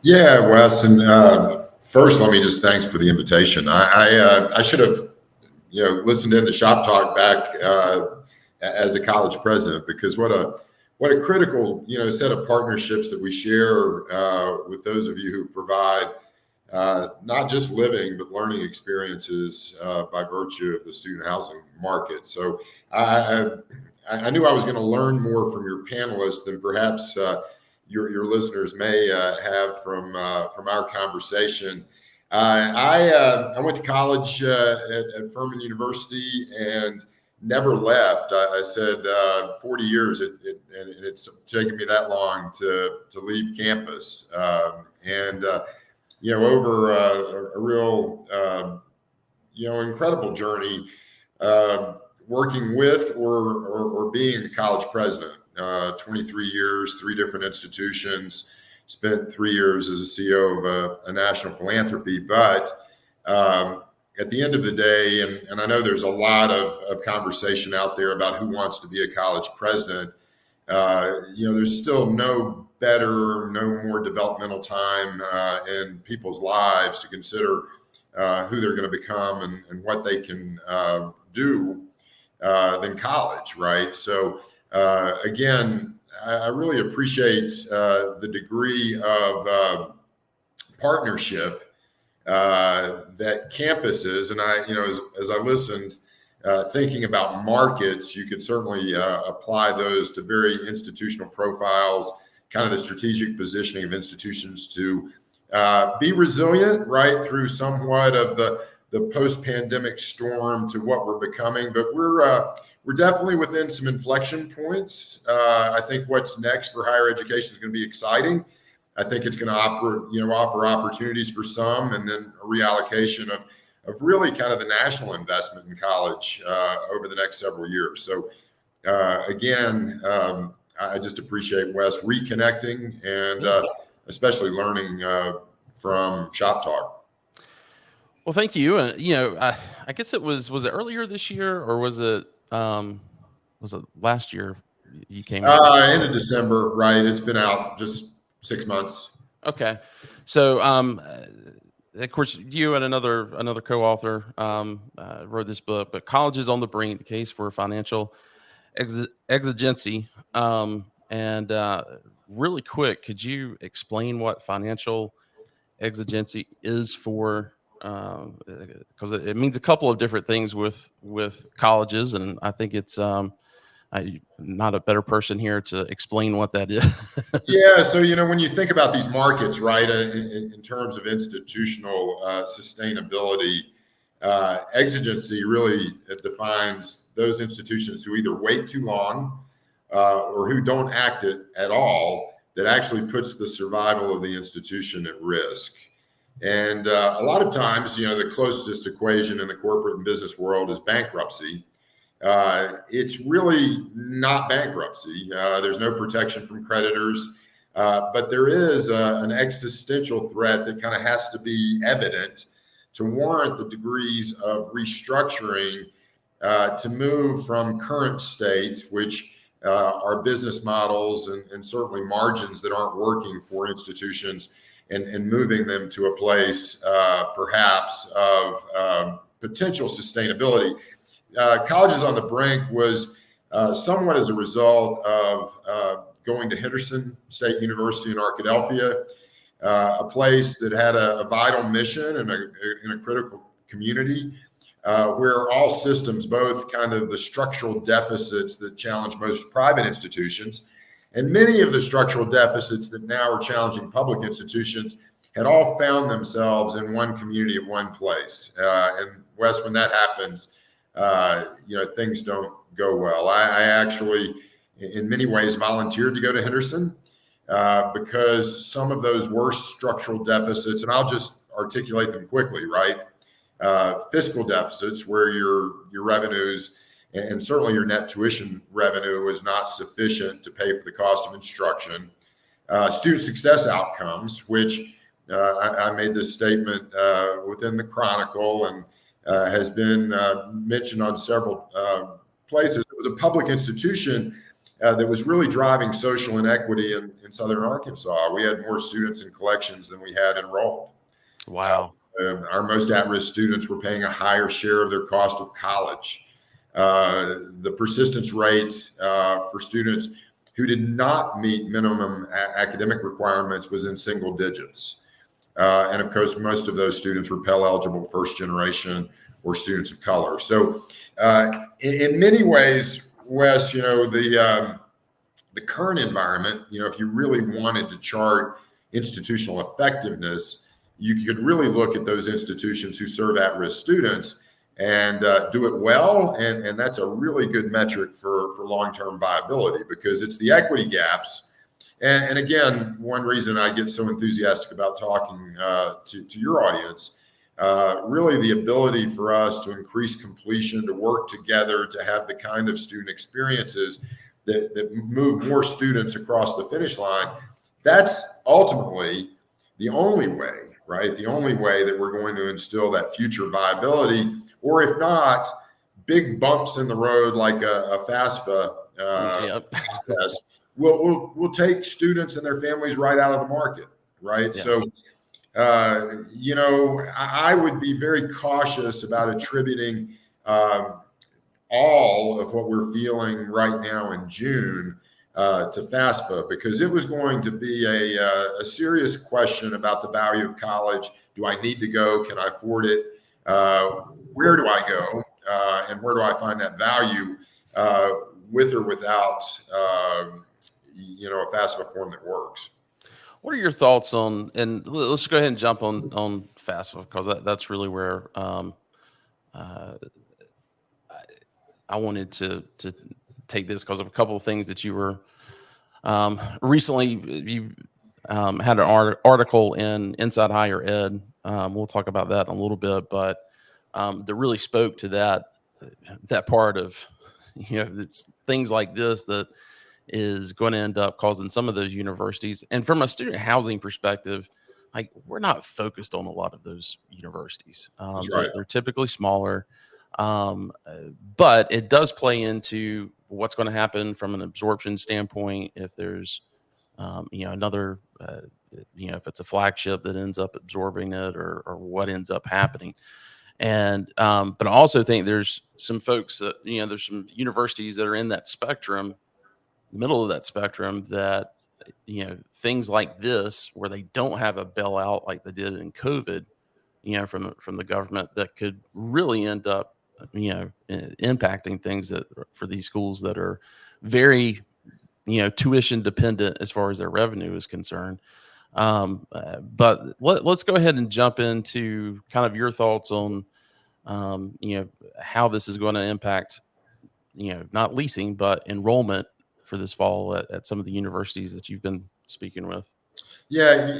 Yeah, Wes. And first, let me just thanks for the invitation. I should have, listened into ShopTalk back as a college president, because what a critical, set of partnerships that we share with those of you who provide not just living, but learning experiences by virtue of the student housing market. So I knew I was going to learn more from your panelists than perhaps your listeners may have from our conversation. I went to college at Furman University and never left. I said 40 years, and it's taken me that long to leave campus. Over a real incredible journey, working with or being a college president. 23 years, 3 different institutions. Spent 3 years as a CEO of a national philanthropy. But at the end of the day, and I know there's a lot of conversation out there about who wants to be a college president. There's still no more developmental time in people's lives to consider who they're going to become and what they can do than college, right? So again, I really appreciate the degree of partnership that campuses, and as I listened, thinking about markets, you could certainly apply those to very institutional profiles, kind of the strategic positioning of institutions to be resilient, right, through somewhat of the post-pandemic storm to what we're becoming. But we're definitely within some inflection points. I think what's next for higher education is going to be exciting. I think it's going to offer opportunities for some, and then a reallocation of really kind of the national investment in college over the next several years. So again, I just appreciate Wes reconnecting and especially learning from ShopTalk. Well, thank you. I guess it was it earlier this year, or was it last year you came out? End of December, right? It's been out just 6 months. Okay. So, of course, you and another co-author wrote this book, but Colleges on the Brink: The Case for Financial Exigency. Really quick, could you explain what financial exigency is for? Because it means a couple of different things with colleges, and I think it's I'm not a better person here to explain what that is. Yeah, so when you think about these markets, right, in terms of institutional sustainability, exigency really defines those institutions who either wait too long or who don't act it at all, that actually puts the survival of the institution at risk. And a lot of times, the closest equation in the corporate and business world is bankruptcy. It's really not bankruptcy. There's no protection from creditors, but there is an existential threat that kind of has to be evident to warrant the degrees of restructuring to move from current states, which are business models and certainly margins that aren't working for institutions, and moving them to a place perhaps of potential sustainability. Colleges on the Brink was somewhat as a result of going to Henderson State University in Arkadelphia, a place that had a vital mission and in a critical community where all systems, both kind of the structural deficits that challenge most private institutions and many of the structural deficits that now are challenging public institutions, had all found themselves in one community at one place. And Wes, when that happens, things don't go well. I actually, in many ways, volunteered to go to Henderson because some of those worst structural deficits, and I'll just articulate them quickly, right? Fiscal deficits, where your revenues and certainly your net tuition revenue is not sufficient to pay for the cost of instruction. Student success outcomes, which I made this statement within the Chronicle and has been mentioned on several places. It was a public institution that was really driving social inequity in Southern Arkansas. We had more students in collections than we had enrolled. Wow. Our most at-risk students were paying a higher share of their cost of college. The persistence rate for students who did not meet minimum academic requirements was in single digits. And of course, most of those students were Pell eligible, first generation, or students of color. So in many ways, Wes, the the current environment, if you really wanted to chart institutional effectiveness, you could really look at those institutions who serve at-risk students and do it well. And that's a really good metric for long-term viability, because it's the equity gaps. And again, one reason I get so enthusiastic about talking to your audience, really the ability for us to increase completion, to work together, to have the kind of student experiences that move more students across the finish line. That's ultimately the only way, right? The only way that we're going to instill that future viability, or if not, big bumps in the road like a FAFSA process will take students and their families right out of the market, right? Yeah. So, I would be very cautious about attributing all of what we're feeling right now in June to FAFSA, because it was going to be a serious question about the value of college. Do I need to go? Can I afford it? Where do I go? And where do I find that value with or without, a FAFSA form that works? What are your thoughts on, and let's go ahead and jump on FAFSA, because that's really where I wanted to take this, because of a couple of things that you were recently, you had an article in Inside Higher Ed. We'll talk about that in a little bit, but that really spoke to that part of, it's things like this that is going to end up causing some of those universities. And from a student housing perspective, like, we're not focused on a lot of those universities. That's right. They're typically smaller, but it does play into what's going to happen from an absorption standpoint. If there's, another, if it's a flagship that ends up absorbing it, or what ends up happening. And, but I also think there's some folks that, there's some universities that are in that spectrum, middle of that spectrum, that, things like this, where they don't have a bailout like they did in COVID, from the government, that could really end up, impacting things that for these schools that are very, tuition dependent as far as their revenue is concerned. But let's go ahead and jump into kind of your thoughts on, how this is going to impact, not leasing, but enrollment for this fall at some of the universities that you've been speaking with. Yeah,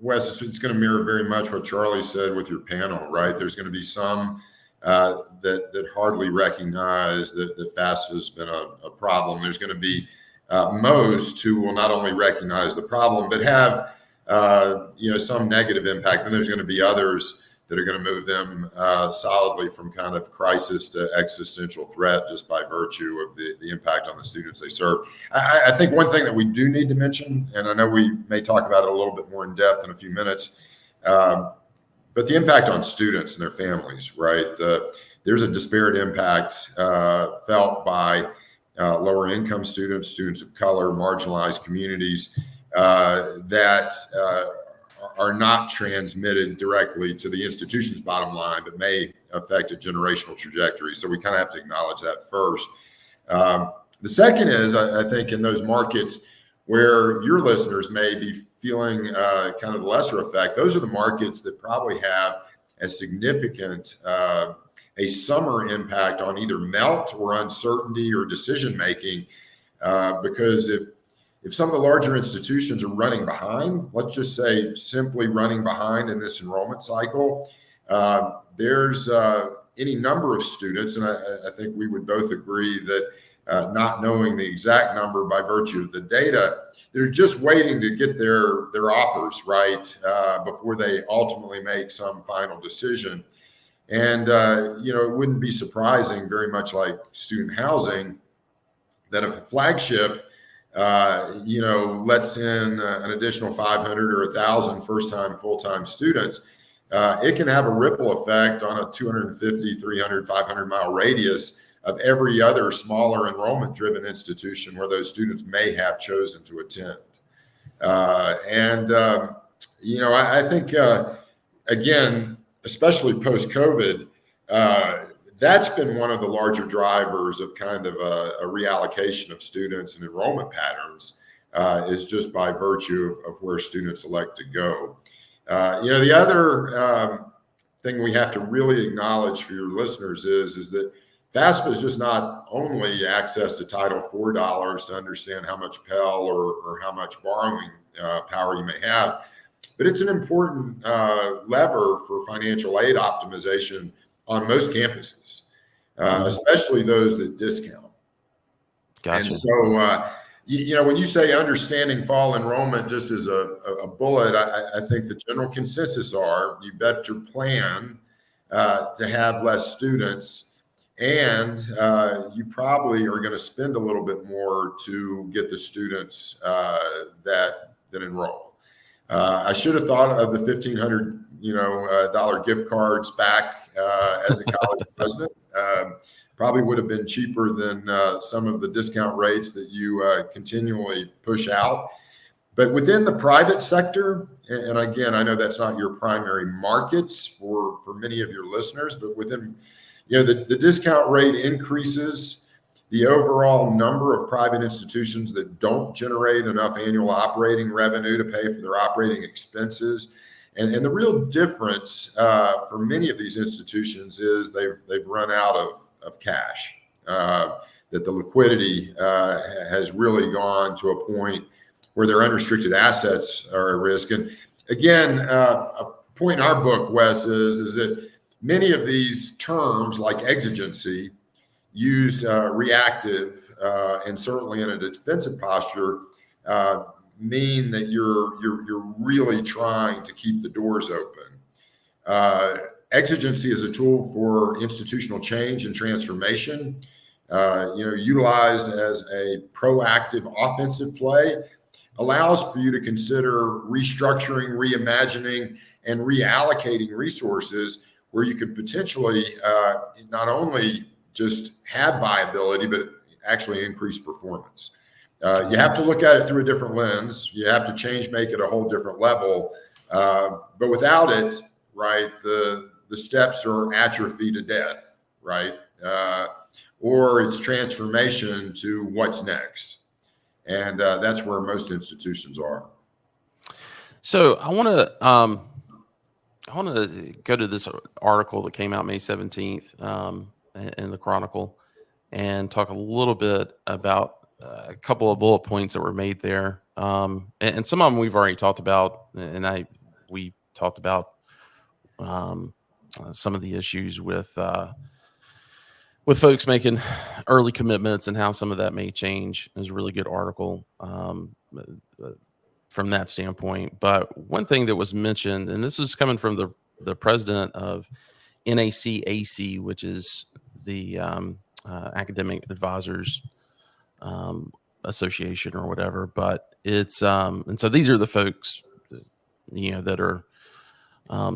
Wes, it's going to mirror very much what Charlie said with your panel, right? There's going to be some that hardly recognize that FAFSA has been a problem. There's going to be most who will not only recognize the problem, but have some negative impact. And there's going to be others that are going to move them solidly from kind of crisis to existential threat, just by virtue of the impact on the students they serve. I think one thing that we do need to mention, and I know we may talk about it a little bit more in depth in a few minutes, but the impact on students and their families, right? There's a disparate impact felt by lower income students of color, marginalized communities that are not transmitted directly to the institution's bottom line, but may affect a generational trajectory. So we kind of have to acknowledge that first. The second is, I think, in those markets where your listeners may be feeling kind of the lesser effect, those are the markets that probably have a significant a summer impact on either melt or uncertainty or decision making, because if some of the larger institutions are running behind, let's just say simply running behind in this enrollment cycle, there's any number of students, and I think we would both agree that not knowing the exact number by virtue of the data, they're just waiting to get their offers right before they ultimately make some final decision. And, it wouldn't be surprising, very much like student housing, that if a flagship lets in an additional 500 or 1,000 first-time, full-time students, it can have a ripple effect on a 250, 300, 500-mile radius of every other smaller enrollment-driven institution where those students may have chosen to attend. I think, again, especially post-COVID, that's been one of the larger drivers of kind of a reallocation of students and enrollment patterns, is just by virtue of where students elect to go. The other thing we have to really acknowledge for your listeners is that FAFSA is just not only access to Title IV dollars to understand how much Pell or how much borrowing power you may have, but it's an important lever for financial aid optimization on most campuses, especially those that discount. Gotcha. And so, when you say understanding fall enrollment just as a bullet, I think the general consensus are you better plan to have less students, and you probably are going to spend a little bit more to get the students that enroll. I should have thought of the $1,500 dollar gift cards back as a college president. Probably would have been cheaper than some of the discount rates that you continually push out. But within the private sector, and again, I know that's not your primary markets for many of your listeners, but within, the discount rate increases the overall number of private institutions that don't generate enough annual operating revenue to pay for their operating expenses. And the real difference for many of these institutions is they've run out of cash, that the liquidity has really gone to a point where their unrestricted assets are at risk. And again, a point in our book, Wes, is that many of these terms like exigency, used reactive and certainly in a defensive posture, mean that you're really trying to keep the doors open. Exigency is a tool for institutional change and transformation. Utilized as a proactive offensive play, allows for you to consider restructuring, reimagining, and reallocating resources where you could potentially not only just have viability, but actually increase performance. You have to look at it through a different lens. You have to make it a whole different level. But without it, right, the steps are atrophy to death, right? Or it's transformation to what's next. And that's where most institutions are. So I want to go to this article that came out May 17th in the Chronicle and talk a little bit about a couple of bullet points that were made there. And some of them we've already talked about, and we talked about some of the issues with folks making early commitments and how some of that may change. It was a really good article from that standpoint. But one thing that was mentioned, and this is coming from the president of NACAC, which is the Academic Advisors Association or whatever, but it's and so these are the folks that are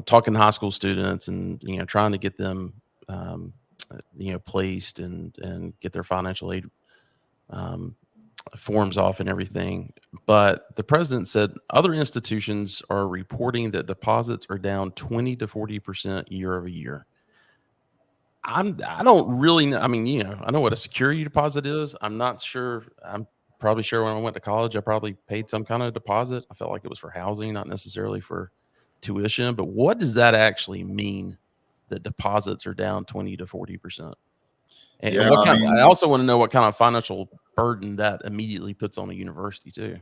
talking to high school students and trying to get them placed and get their financial aid forms off and everything. But the president said other institutions are reporting that deposits are down 20 to 40% year over year. I don't really know. I mean, I know what a security deposit is. I'm not sure. I'm probably sure when I went to college, I probably paid some kind of deposit. I felt like it was for housing, not necessarily for tuition. But what does that actually mean, that deposits are down 20 to 40%? And I also want to know what kind of financial burden that immediately puts on a university too.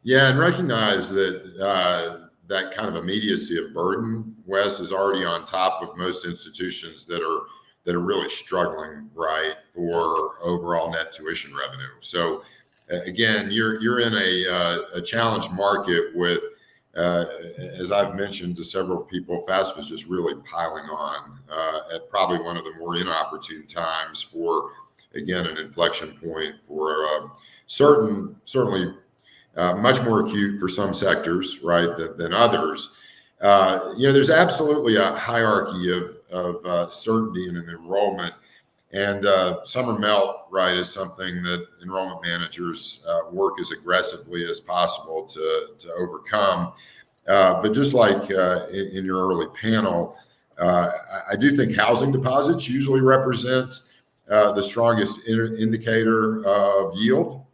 Yeah, and recognize that that kind of immediacy of burden, Wes, is already on top of most institutions that are really struggling, right, for overall net tuition revenue. So again, you're in a challenged market with, as I've mentioned to several people, FAFSA is just really piling on at probably one of the more inopportune times for, again, an inflection point for certainly much more acute for some sectors, right, than others. There's absolutely a hierarchy of certainty in an enrollment, and summer melt, right, is something that enrollment managers work as aggressively as possible to overcome. But just like in your early panel, I do think housing deposits usually represent the strongest indicator of yield.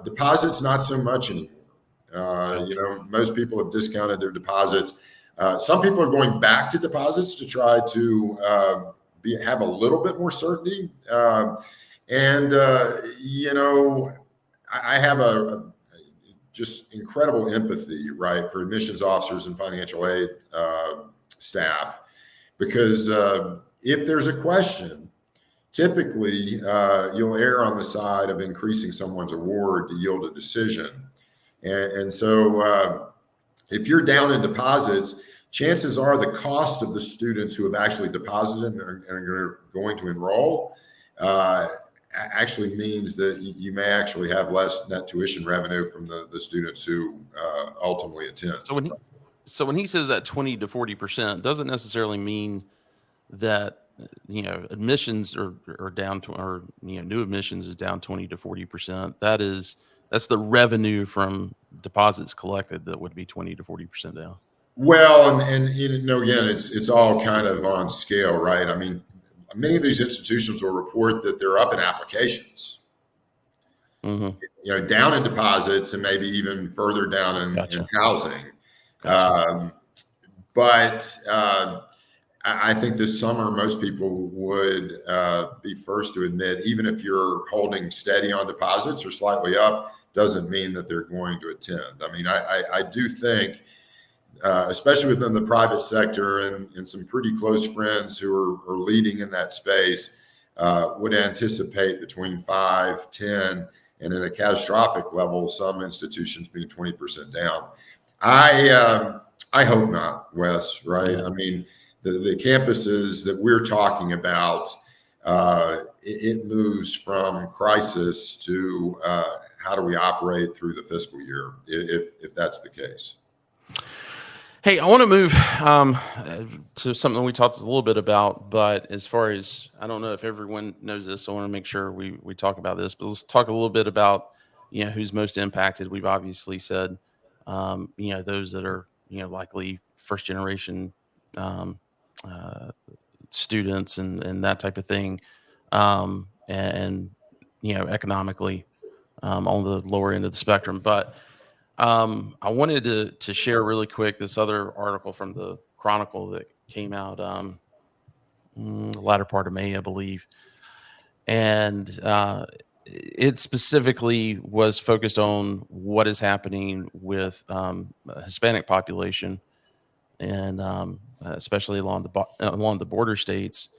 Deposits, not so much anymore. Most people have discounted their deposits. Some people are going back to deposits to try to have a little bit more certainty. I have a just incredible empathy, right, for admissions officers and financial aid staff, because if there's a question, typically you'll err on the side of increasing someone's award to yield a decision. And so if you're down in deposits, chances are the cost of the students who have actually deposited and are going to enroll actually means that you may actually have less net tuition revenue from the students who ultimately attend. So when he says that 20 to 40% doesn't necessarily mean that admissions are down to, or new admissions is down 20 to 40%. That's the revenue from deposits collected that would be 20 to 40% down. Well, and again, it's all kind of on scale, right? I mean, many of these institutions will report that they're up in applications, down in deposits, and maybe even further down in housing. Gotcha. But I think this summer, most people would be first to admit, even if you're holding steady on deposits or slightly up, doesn't mean that they're going to attend. I mean, I do think, especially within the private sector and some pretty close friends who are leading in that space, would anticipate between 5, 10, and in a catastrophic level, some institutions being 20% down. I hope not, Wes, right? Yeah. I mean, the campuses that we're talking about, it moves from crisis to how do we operate through the fiscal year, if that's the case. Hey, I want to move to something we talked a little bit about, but as far as, I don't know if everyone knows this, so I want to make sure we talk about this, but let's talk a little bit about, who's most impacted. We've obviously said, those that are, likely first generation students and that type of thing. And economically on the lower end of the spectrum. But I wanted to share really quick this other article from the Chronicle that came out the latter part of May, I believe. And it specifically was focused on what is happening with Hispanic population, and especially along the border states,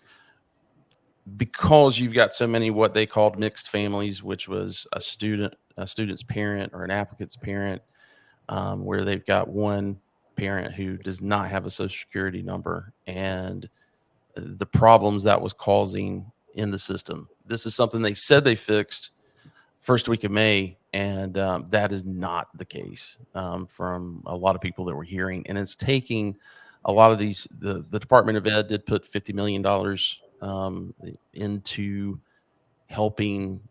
because you've got so many what they called mixed families, which was a student's parent or an applicant's parent, where they've got one parent who does not have a Social Security number, and the problems that was causing in the system. This is something they said they fixed first week of May, and that is not the case from a lot of people that we're hearing. And it's taking a lot of these, the Department of Ed did put $50 million into helping,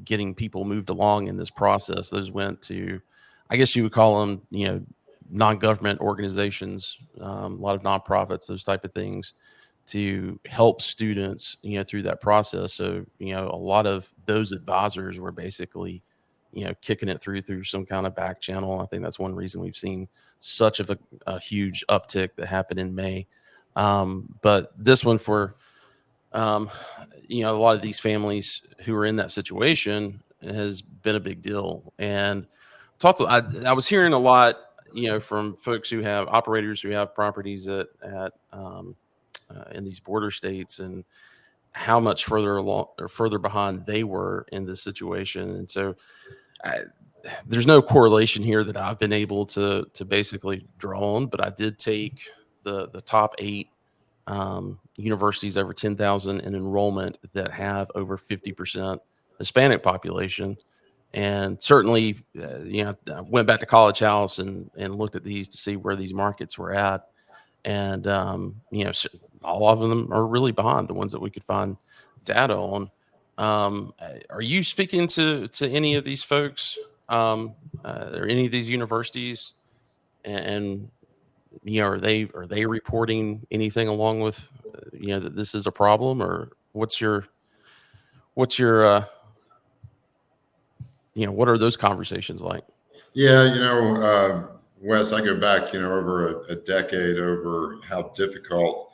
getting people moved along in this process. Those went to, I guess you would call them, non-government organizations, a lot of nonprofits, those type of things, to help students, through that process. So, a lot of those advisors were basically, kicking it through some kind of back channel. I think that's one reason we've seen such of a huge uptick that happened in May. But this one for, a lot of these families who are in that situation has been a big deal. And I was hearing a lot, from folks who have operators who have properties at in these border states, and how much further along or further behind they were in this situation. And so there's no correlation here that I've been able to basically draw on, but I did take the top 8 universities over 10,000 in enrollment that have over 50% Hispanic population. And certainly, I went back to College House and looked at these to see where these markets were at. And, all of them are really behind the ones that we could find data on. Are you speaking to any of these folks or any of these universities? And are they reporting anything along with, that this is a problem, or what's your what are those conversations like? Yeah, Wes, I go back, over a decade, over how difficult,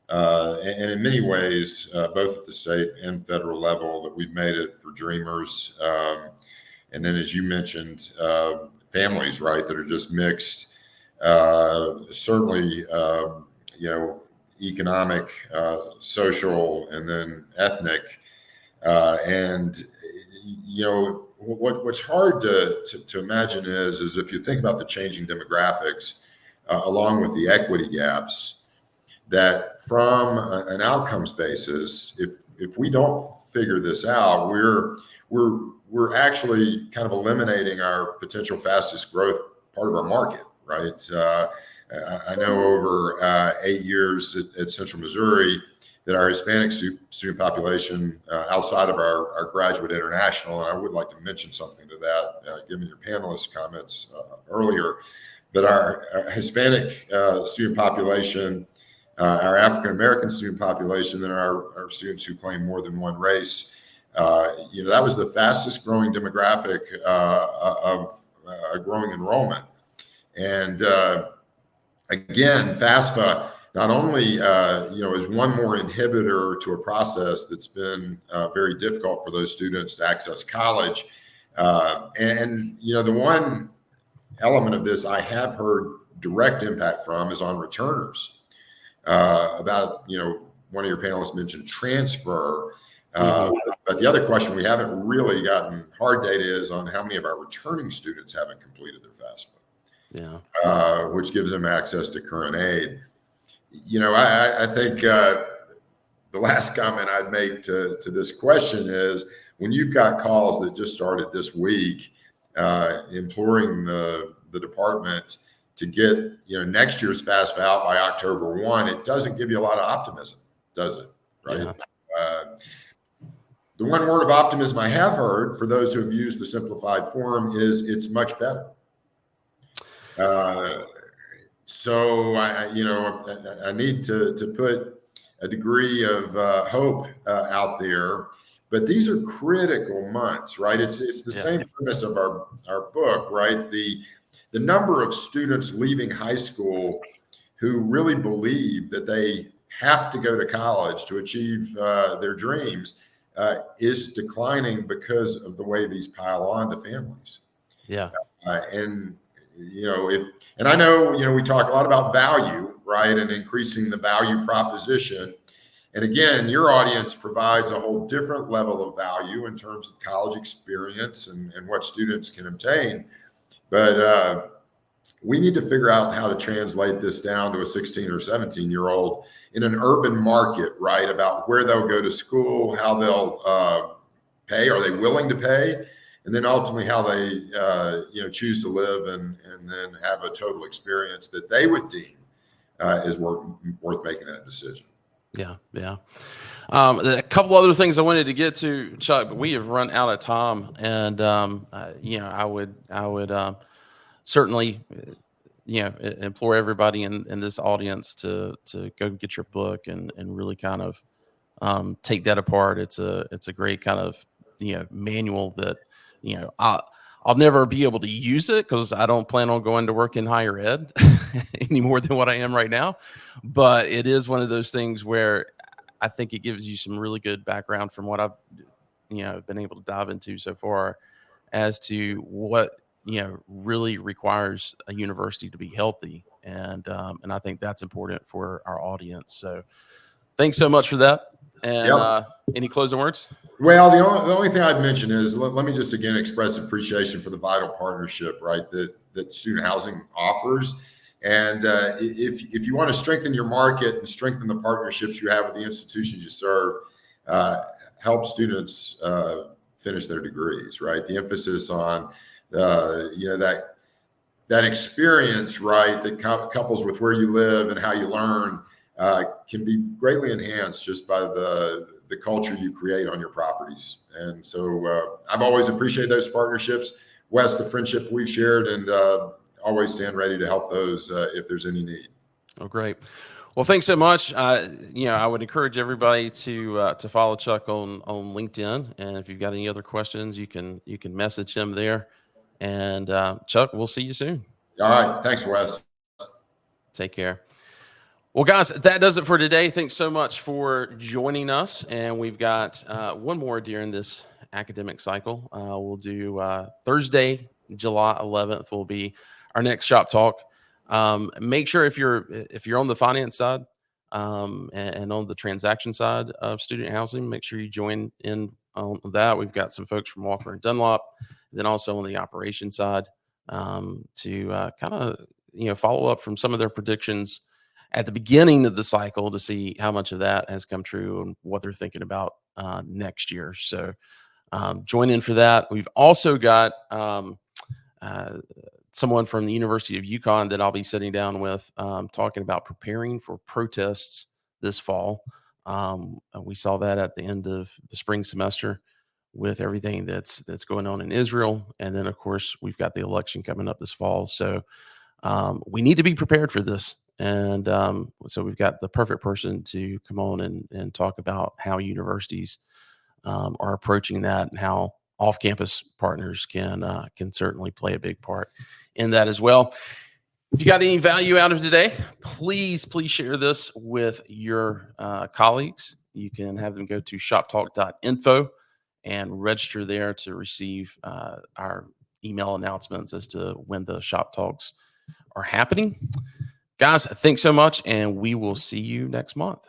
and in many ways, both at the state and federal level, that we've made it for dreamers. And then, as you mentioned, families, right, that are just mixed, certainly, economic, social, and then ethnic. And what's hard to imagine is if you think about the changing demographics, along with the equity gaps, that from an outcomes basis, if we don't figure this out, we're actually kind of eliminating our potential fastest growth part of our market, right? I know over 8 years at Central Missouri that our Hispanic student population, outside of our graduate international, and I would like to mention something to that, given your panelists' comments earlier, but our Hispanic student population, our African American student population, and our students who claim more than one race, that was the fastest growing demographic of growing enrollment. And again, FAFSA not only is one more inhibitor to a process that's been very difficult for those students to access college, and the one element of this I have heard direct impact from is on returners. About one of your panelists mentioned transfer, but the other question we haven't really gotten hard data is on how many of our returning students haven't completed their FAFSA, which gives them access to current aid. I think the last comment I'd make to this question is, when you've got calls that just started this week, imploring the department to get next year's FAFSA out by October 1, it doesn't give you a lot of optimism, does it? Right. Yeah. The one word of optimism I have heard for those who have used the simplified form is it's much better. So I need to put a degree of hope out there, but these are critical months, right? It's the same premise of our book, right? The number of students leaving high school who really believe that they have to go to college to achieve their dreams is declining because of the way these pile on to families. Yeah. And I know, we talk a lot about value, right? And increasing the value proposition. And again, your audience provides a whole different level of value in terms of college experience and what students can obtain. But we need to figure out how to translate this down to a 16 or 17-year-old in an urban market, right? About where they'll go to school, how they'll pay, are they willing to pay? And then ultimately how they, choose to live and then have a total experience that they would deem is worth making that decision. Yeah. A couple other things I wanted to get to, Chuck, but we have run out of time, and I would certainly implore everybody in this audience to go get your book and really kind of take that apart. It's a great kind of manual that I'll never be able to use it because I don't plan on going to work in higher ed any more than what I am right now. But it is one of those things where I think it gives you some really good background from what I've been able to dive into so far as to what really requires a university to be healthy, and I think that's important for our audience. So thanks so much for that. And any closing words? Well, the only thing I'd mention is let me just again express appreciation for the vital partnership, right, that student housing offers. And if you want to strengthen your market and strengthen the partnerships you have with the institutions you serve, help students finish their degrees, right? The emphasis on that experience, right, that couples with where you live and how you learn can be greatly enhanced just by the culture you create on your properties. And so I've always appreciated those partnerships. Wes, the friendship we've shared, and always stand ready to help those if there's any need. Oh, great. Well, thanks so much. I would encourage everybody to follow Chuck on LinkedIn, and if you've got any other questions, you can message him there. And Chuck, we'll see you soon. All right. Thanks, Wes. Take care. Well, guys, that does it for today. Thanks so much for joining us. And we've got one more during this academic cycle. We'll do Thursday, July 11th will be our next Shop Talk. Make sure if you're on the finance side and on the transaction side of student housing, make sure you join in on that. We've got some folks from Walker and Dunlop, then also on the operation side to kind of follow up from some of their predictions at the beginning of the cycle to see how much of that has come true and what they're thinking about next year. So join in for that. We've also got someone from the University of UConn that I'll be sitting down with talking about preparing for protests this fall. We saw that at the end of the spring semester with everything that's going on in Israel. And then, of course, we've got the election coming up this fall. So we need to be prepared for this. And so we've got the perfect person to come on and talk about how universities are approaching that and how off-campus partners can certainly play a big part in that as well. If you got any value out of today, please share this with your colleagues. You can have them go to shoptalk.info and register there to receive our email announcements as to when the Shop Talks are happening. Guys, thanks so much, and we will see you next month.